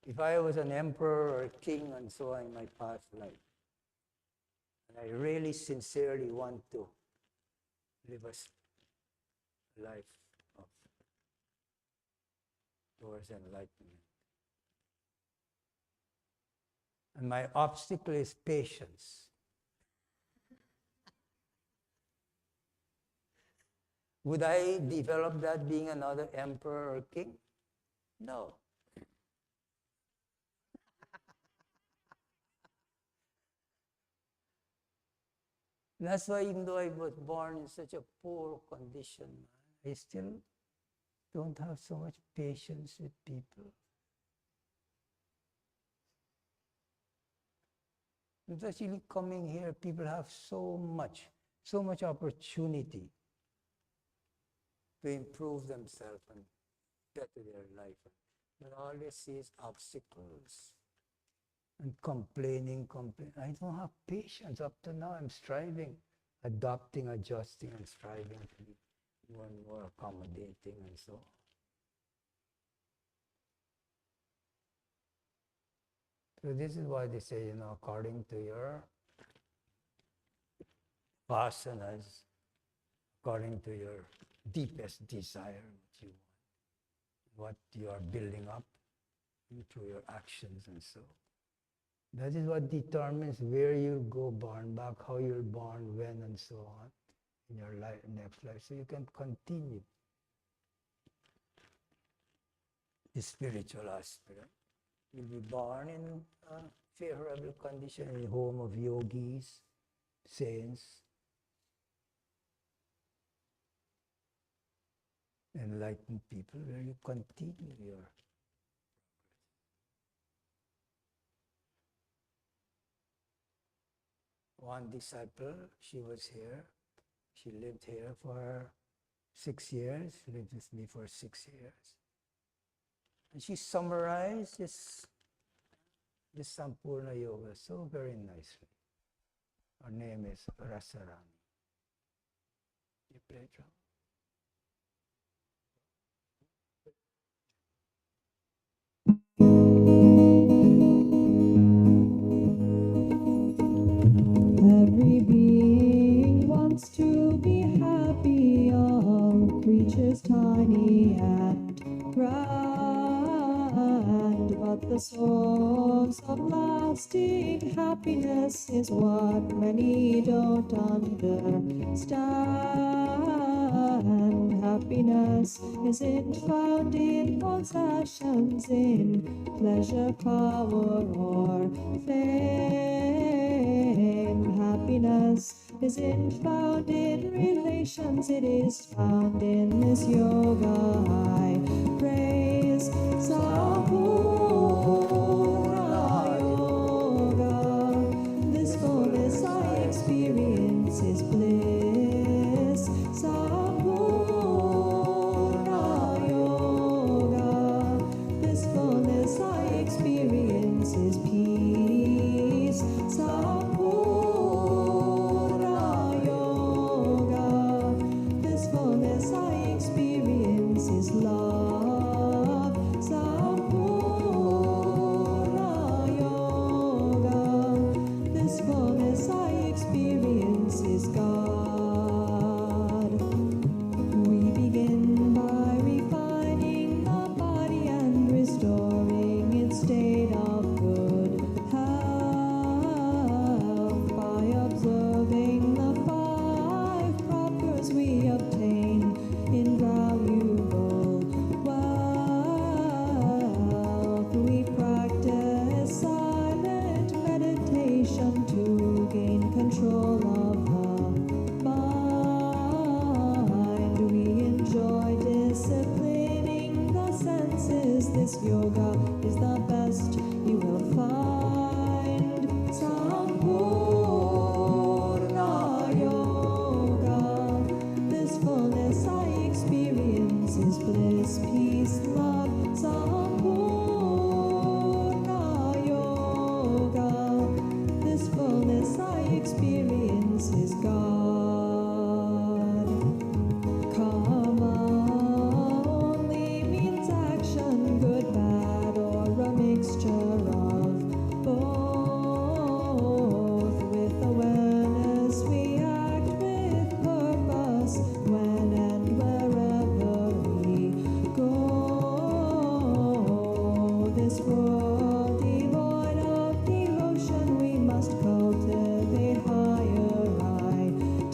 [SPEAKER 1] If I was an emperor or a king and so on in my past life, and I really sincerely want to live a life towards enlightenment. And my obstacle is patience. Would I develop that being another emperor or king? No. That's why even though I was born in such a poor condition, I still don't have so much patience with people. Especially coming here, people have so much opportunity to improve themselves and better their life. But all they see is obstacles and complaining. I don't have patience. Up to now, I'm striving, adopting, adjusting, and striving to be more and more accommodating and so on. So this is why they say, according to your vasanas, according to your deepest desire, what you are building up through your actions and so. That is what determines where you'll go born back, how you're born, when, and so on in your life, next life. So you can continue the spiritual aspirant. You'll be born in a favorable condition, in a home of yogis, saints, enlightened people, where you continue your one disciple, she was here. She lived here for 6 years, lived with me for 6 years. And she summarized this Sampoorna Yoga so very nicely. Her name is Rasarani. You play drum?
[SPEAKER 3] Every being wants to be happy, all creatures tiny and grand, but the source of lasting happiness is what many don't understand. Happiness isn't found in possessions, in pleasure, power, or fame. Happiness isn't found in relations, it is found in this yoga. I praise Sampoorna Yoga. This fullness I experience is bliss. Sampoorna Yoga. This fullness I experience is peace. Sampoorna Yoga. This fullness I experience is love. Sampoorna Yoga. This fullness I experience is God. We begin by refining the body and restoring its state of good health by observing the 5 propers we obtain invaluable wealth. We practice silent meditation to gain control of the mind. We enjoy disciplining the senses. This yoga is the best you will find. Sampoorna Yoga. This fullness I experience is bliss, peace, love. Sampoorna Yoga. This fullness I experience is God. Karma only means action, good, bad, or a mixture of both. With awareness we act with purpose when and wherever we go. This world devoid of devotion, we must cultivate higher ideals.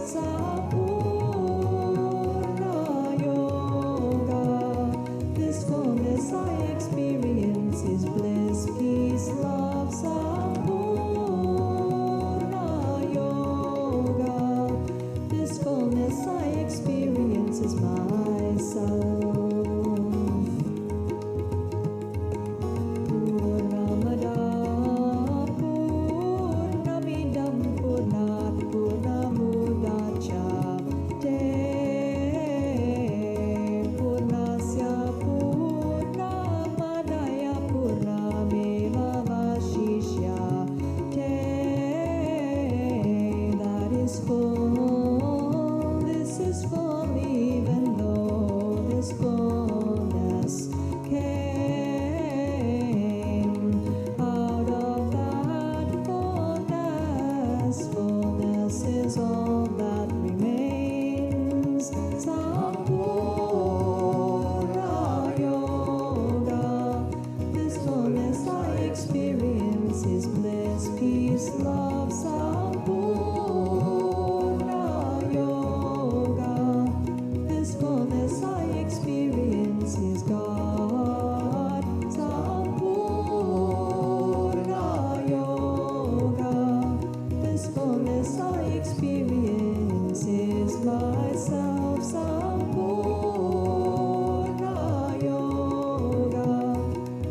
[SPEAKER 3] Sampoorna Yoga. This fullness I experience is bliss, peace, love. Sampoorna Yoga. This fullness I experience is myself. Purnamada Purnamidam Purnat Purnamudaccha Purnasya Purnamadaya Purnamevavashisya that is full, this is full, even though this fullness came out of that fullness. Fullness is all that remains. Sampoorna Yoga. This fullness I experience is bliss, peace, love. Sampoorna Yoga. This fullness I experience is God. Sampoorna Yoga. This fullness I experience is myself. Sampoorna Yoga.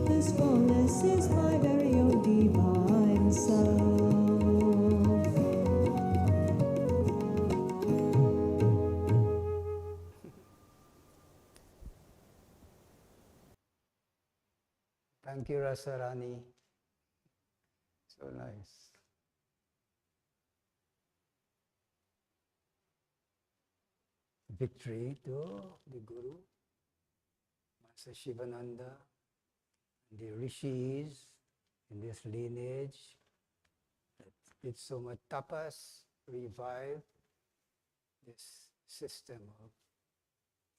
[SPEAKER 3] This fullness is my very own divine self.
[SPEAKER 1] Thank you, Rasarani. So nice. Victory to the Guru, Master Shivananda, the rishis in this lineage that did so much tapas, revive this system of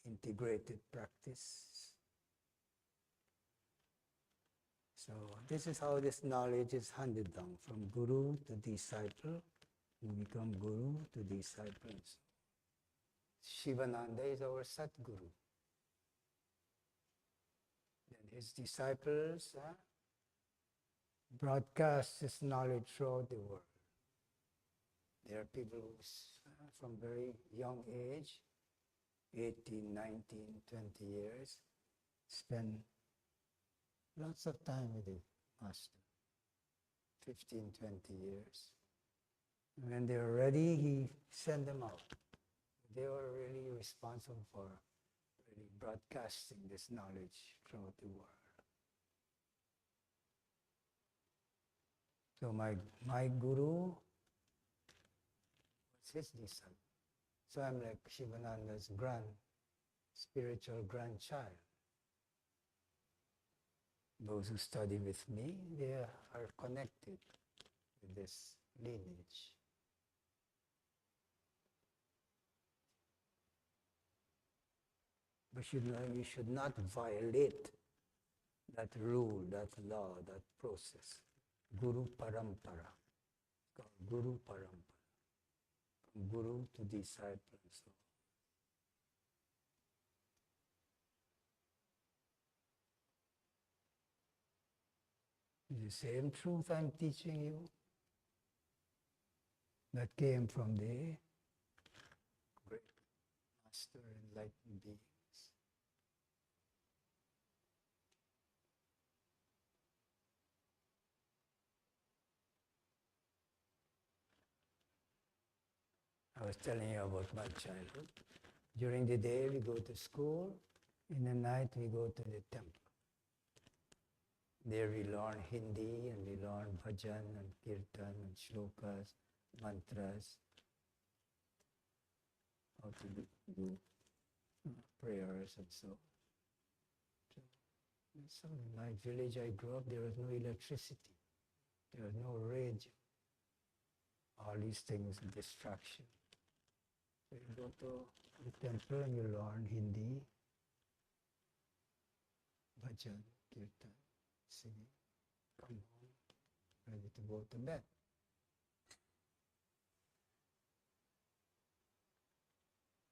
[SPEAKER 1] integrated practice. So this is how this knowledge is handed down from Guru to disciple. You become Guru to disciples. Shivananda is our Satguru. Then his disciples broadcast this knowledge throughout the world. There are people who, from very young age, 18, 19, 20 years, spend lots of time with the Master, 15, 20 years. When they were ready, he sent them out. They were really responsible for really broadcasting this knowledge throughout the world. So my guru was his disciple. So I'm like Shivananda's spiritual grandchild. Those who study with me, they are connected with this lineage. But you should not violate that rule, that law, that process. Guru Parampara. It's called Guru Parampara. From Guru to disciple and so on. The same truth I'm teaching you that came from the great Master enlightened beings. I was telling you about my childhood. During the day we go to school, in the night we go to the temple. There we learn Hindi and we learn bhajan and kirtan and shlokas, mantras, how to do prayers and so. So in my village I grew up, there was no electricity, there was no radio. All these things, distraction. So you go to the temple and you learn Hindi, bhajan, kirtan, singing, come home, ready to go to bed.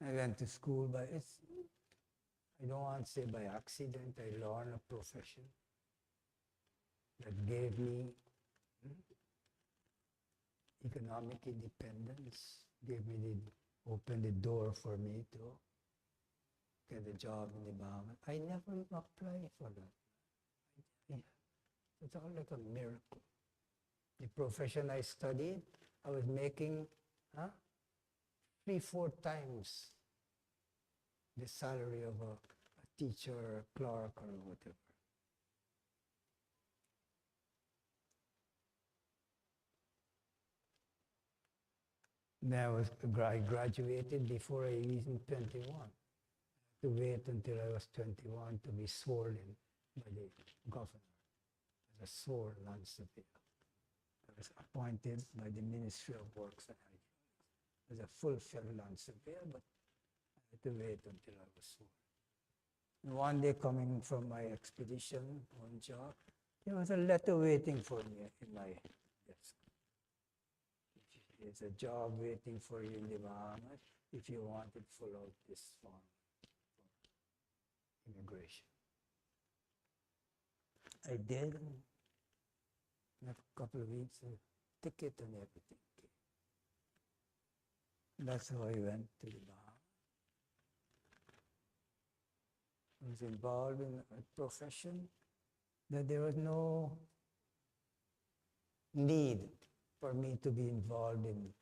[SPEAKER 1] I went to school, but I don't want to say by accident. I learned a profession that gave me economic independence, opened the door for me to get a job in the Bahamas. I never even applied for that. It's all like a miracle. The profession I studied, I was making 3-4 times the salary of a teacher or a clerk or whatever. Then I graduated before I was even 21. I had to wait until I was 21 to be sworn in by the governor as a sworn land surveyor. I was appointed by the Ministry of Works and Hydraulics as a full-fledged land surveyor, but I had to wait until I was sworn. And one day coming from my expedition, one job, there was a letter waiting for me in my desk. There's a job waiting for you in the Bahamas. If you want it, fill out this form for immigration. I did. In a couple of weeks, a ticket and everything came. That's how I went to the Bahamas. I was involved in a profession that there was no need for me to be involved in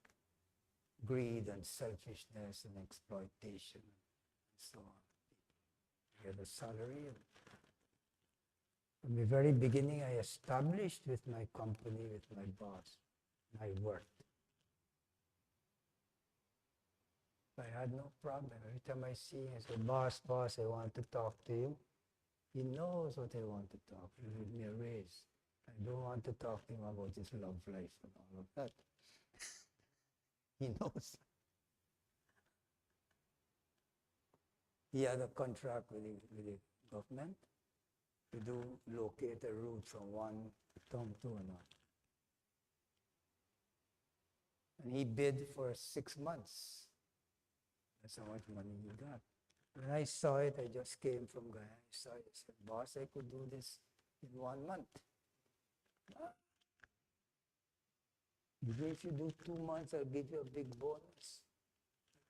[SPEAKER 1] greed and selfishness and exploitation and so on. I had a salary. From the very beginning, I established with my company, with my boss, my worth. I had no problem. Every time I see him, I say, boss, I want to talk to you. He knows what I want to talk. He gave me a raise. I don't want to talk to him about his love life and all of that. He knows. He had a contract with the government to locate a route from one town to another. And he bid for 6 months. That's how much money he got. When I saw it, I just came from Guyana. I saw it. I said, boss, I could do this in 1 month. Even if you do 2 months, I'll give you a big bonus.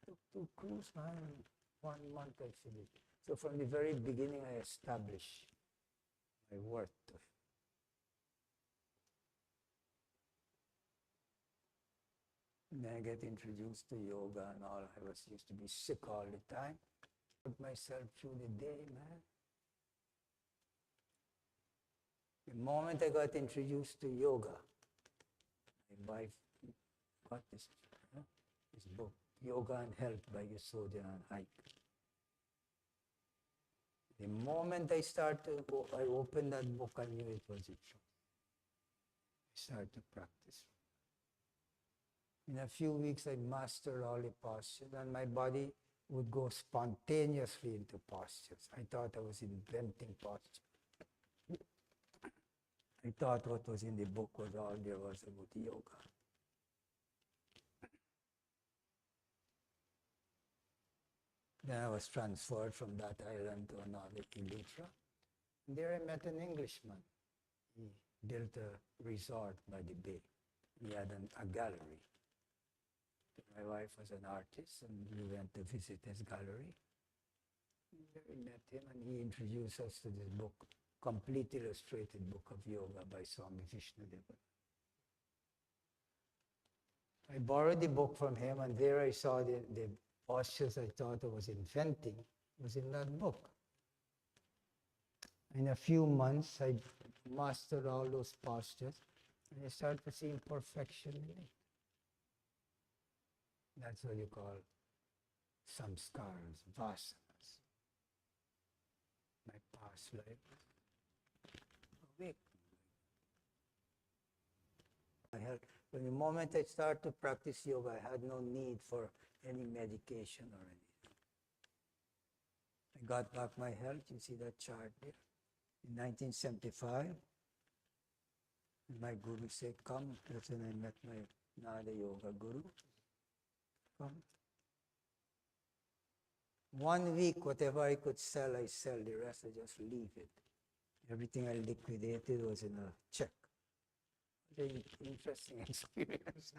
[SPEAKER 1] I took 2 cruise, man. 1 month I finished. So from the very beginning, I established my worth to him. And then I get introduced to yoga and all. I used to be sick all the time. Put myself through the day, man. The moment I got introduced to yoga, my wife got this book, Yoga and Health by Yasodhya and Ike. The moment I opened that book, I knew it was the truth. I started to practice. In a few weeks, I mastered all the postures, and my body would go spontaneously into postures. I thought I was inventing postures. I thought what was in the book was all there was about yoga. Then I was transferred from that island to another, Eleuthera. And there I met an Englishman. He built a resort by the bay. He had a gallery. My wife was an artist, and we went to visit his gallery. There we met him, and he introduced us to this book, Complete Illustrated Book of Yoga by Swami Vishnudeva. I borrowed the book from him, and there I saw the postures I thought I was inventing was in that book. In a few months, I mastered all those postures, and I started to see imperfection in it. That's what you call samskaras, vasanas. My past life. Awake. From the moment I started to practice yoga, I had no need for any medication or anything. I got back my health. You see that chart there? In 1975, my guru said, come. That's when I met my Nada Yoga guru. Come. 1 week, whatever I could sell, I sell. The rest, I just leave it. Everything I liquidated was in a check. Very interesting experience.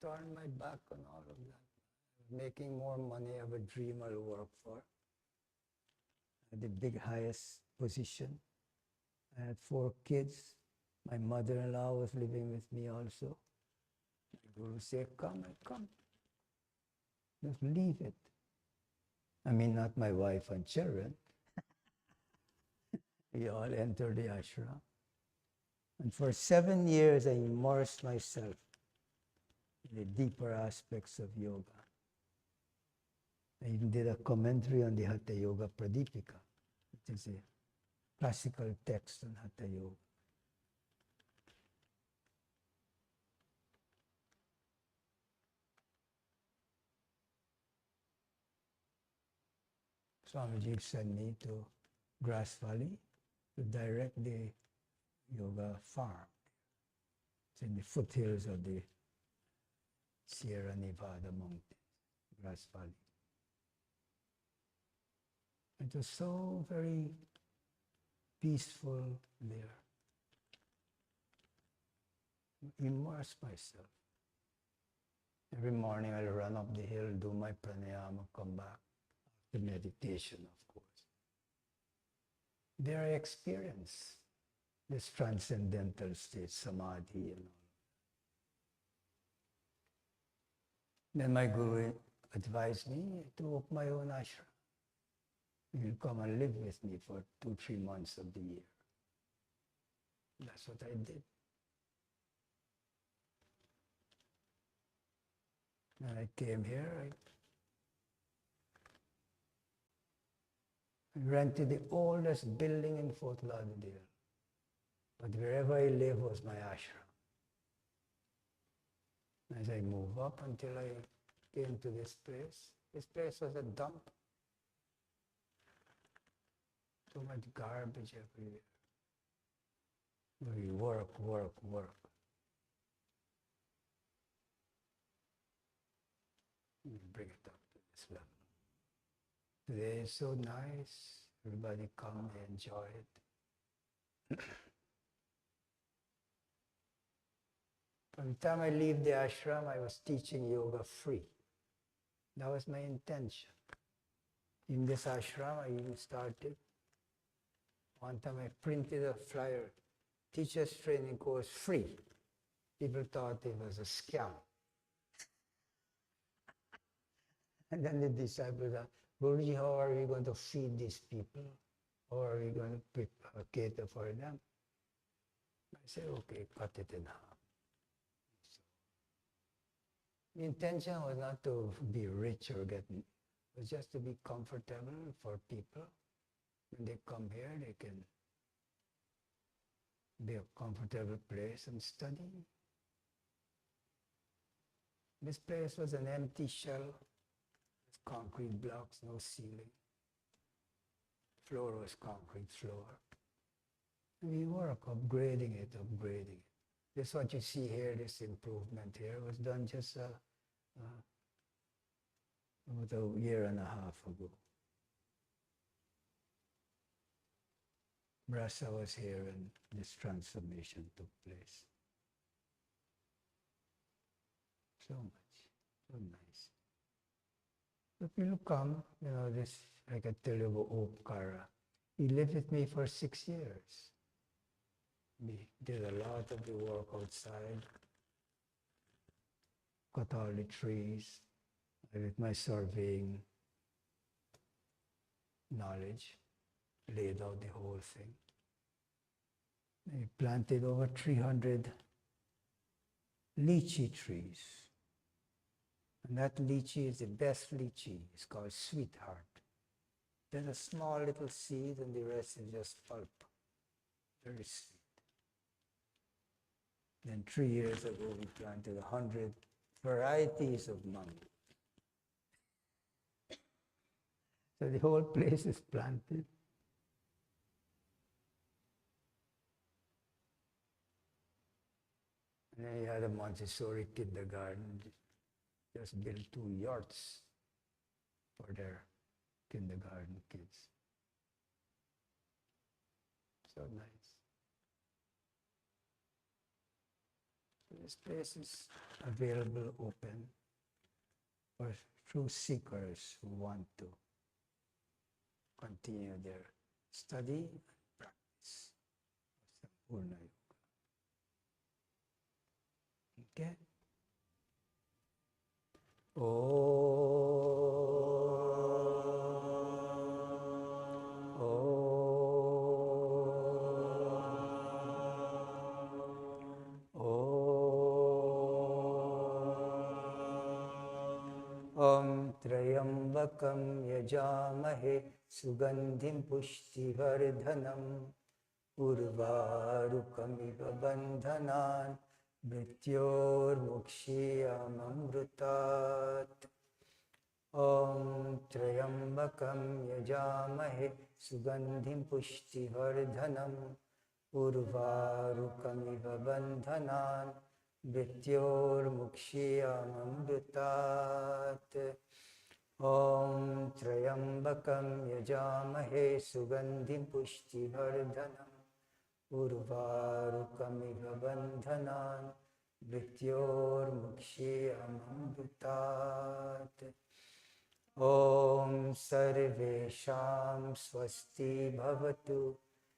[SPEAKER 1] Turned my back on all of that. Making more money, I have a dream I'll work for. The big highest position. I had 4 kids. My mother-in-law was living with me also. The Guru said, come, I come. Just leave it. I mean, not my wife and children. We all entered the ashram. And for 7 years, I immersed myself in the deeper aspects of yoga. I even did a commentary on the Hatha Yoga Pradipika, which is a classical text on Hatha Yoga. Swamiji sent me to Grass Valley to direct the yoga farm. It's in the foothills of the Sierra Nevada mountains, Grass Valley. It was so very peaceful there. Immerse myself. Every morning I'll run up the hill, do my pranayama, come back. The meditation, of course. There I experience this transcendental state, samadhi and all. Then my Guru advised me to open my own ashram. You'll come and live with me for 2-3 months of the year. That's what I did. When I came here, I rented the oldest building in Fort Lauderdale. But wherever I live was my ashram. As I move up until I came to this place was a dump. So much garbage everywhere. We work. Bring it up to this level. Today is so nice. Everybody come, they enjoy it. From the time I leave the ashram, I was teaching yoga free. That was my intention. In this ashram, I even started. One time I printed a flyer, teacher's training course free. People thought it was a scam. And then the disciples asked, Guruji, how are we going to feed these people? How are we going to cater for them? I said, okay, cut it in half. The intention was not to be rich or get, it was just to be comfortable for people. When they come here, they can be a comfortable place and study. This place was an empty shell, with concrete blocks, no ceiling. Floor was concrete floor. And we work, upgrading it. This what you see here, this improvement here, was done just about a year and a half ago. Brasa was here and this transformation took place. So much, so nice. So people come, this, I can tell you about Omkara. He lived with me for 6 years. We did a lot of the work outside, cut all the trees with my surveying knowledge, laid out the whole thing. We planted over 300 lychee trees. And that lychee is the best lychee. It's called Sweetheart. There's a small little seed and the rest is just pulp. Very sweet. Then 3 years ago, we planted 100 varieties of mango. So the whole place is planted. And And he had a Montessori kindergarten, just built 2 yachts for their kindergarten kids. So nice. So this place is available, open for true seekers who want to continue their study and practice of Sampoorna Yoga. Okay? Om Trayambakam Yajamahe Sugandhim Pushtivardhanam Urvarukamiva Bandhanan Mrityor Mukshiyamamrutat. Om Trayambakam Yajamahe Sugandhim Pushtivardhanam Urvarukamiva Bandhanan Mrityor Mukshiyamamrutat. Om Trayambakam Yajamahe Sugandhim Pushtivardhanam Urvarukamiva Bandhanan Mrityor Mukshiyamamrutat. Om Sarvesham Swasti Bhavatu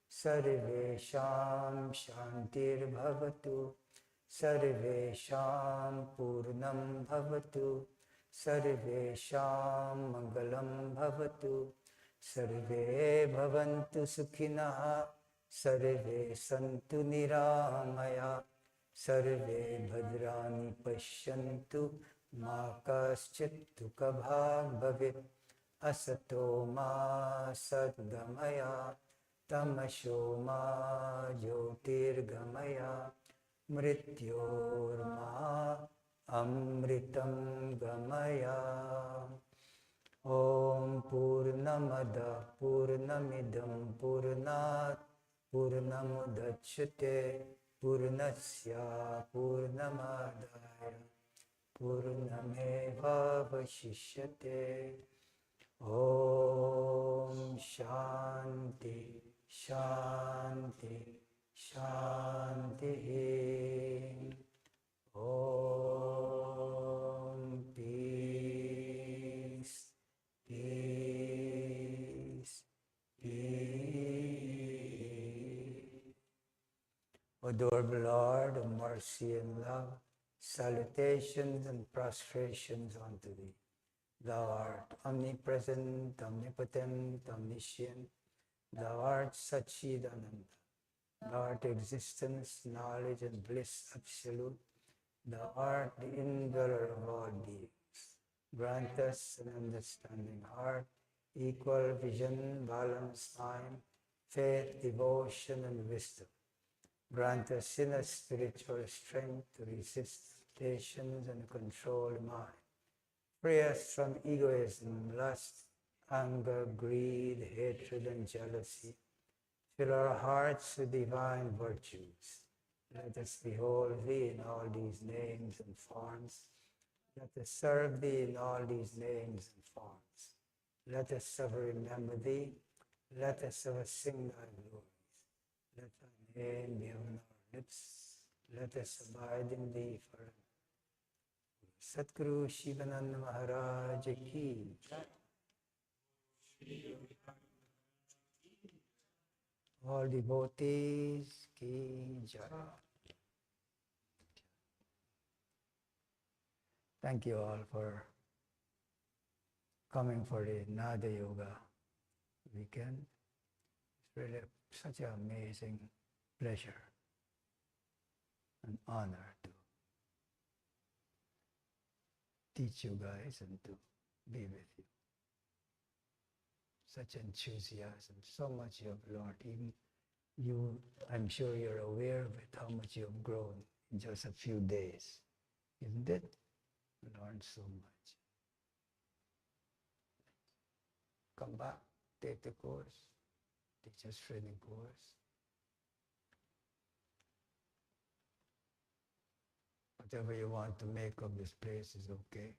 [SPEAKER 1] Sarvesham Shantir Bhavatu Sarvesham Purnam Bhavatu Sarvesham Mangalam Bhavatu Sarve Bhavantu Sukhinah Sarve Santu Niramaya Sarve Bhadrani Pashyantu Ma Kaschit Dukhabhag Bhavit Asato Ma Sadgamaya Tamasho Ma Jyotirgamaya Mrityorma Amritam Gamaya. Om Purnamada Purnamidam Purnat Purnamudachyate Purnasya Purnamadaya Purnameva Vashishyate. Om Shanti Shanti Shanti. Om Peace Peace Peace. Adorable Lord of mercy and love, salutations and prostrations unto Thee. Thou art omnipresent, omnipotent, omniscient. Thou art Satchidananda. Thou art existence, knowledge, and bliss absolute. Thou art the indweller of all beings. Grant us an understanding heart, equal vision, balanced mind, faith, devotion, and wisdom. Grant us inner spiritual strength to resist temptations and control the mind. Free us from egoism, lust, anger, greed, hatred, and jealousy. Fill our hearts with divine virtues. Let us behold Thee in all these names and forms. Let us serve Thee in all these names and forms. Let us ever remember Thee. Let us ever sing Thy glories. Let Thy name be on our lips. Let us abide in Thee forever. Satguru Shivananda Maharaj Ki Jai. All devotees Ki Jai. Thank you all for coming for the Nada Yoga weekend. It's really such an amazing pleasure and honor to teach you guys and to be with you. Such enthusiasm, so much you have learned. Even you, I'm sure you're aware of it, how much you have grown in just a few days. Isn't it? Learned so much. Come back, take the course, teacher's training course. Whatever you want to make of this place is okay.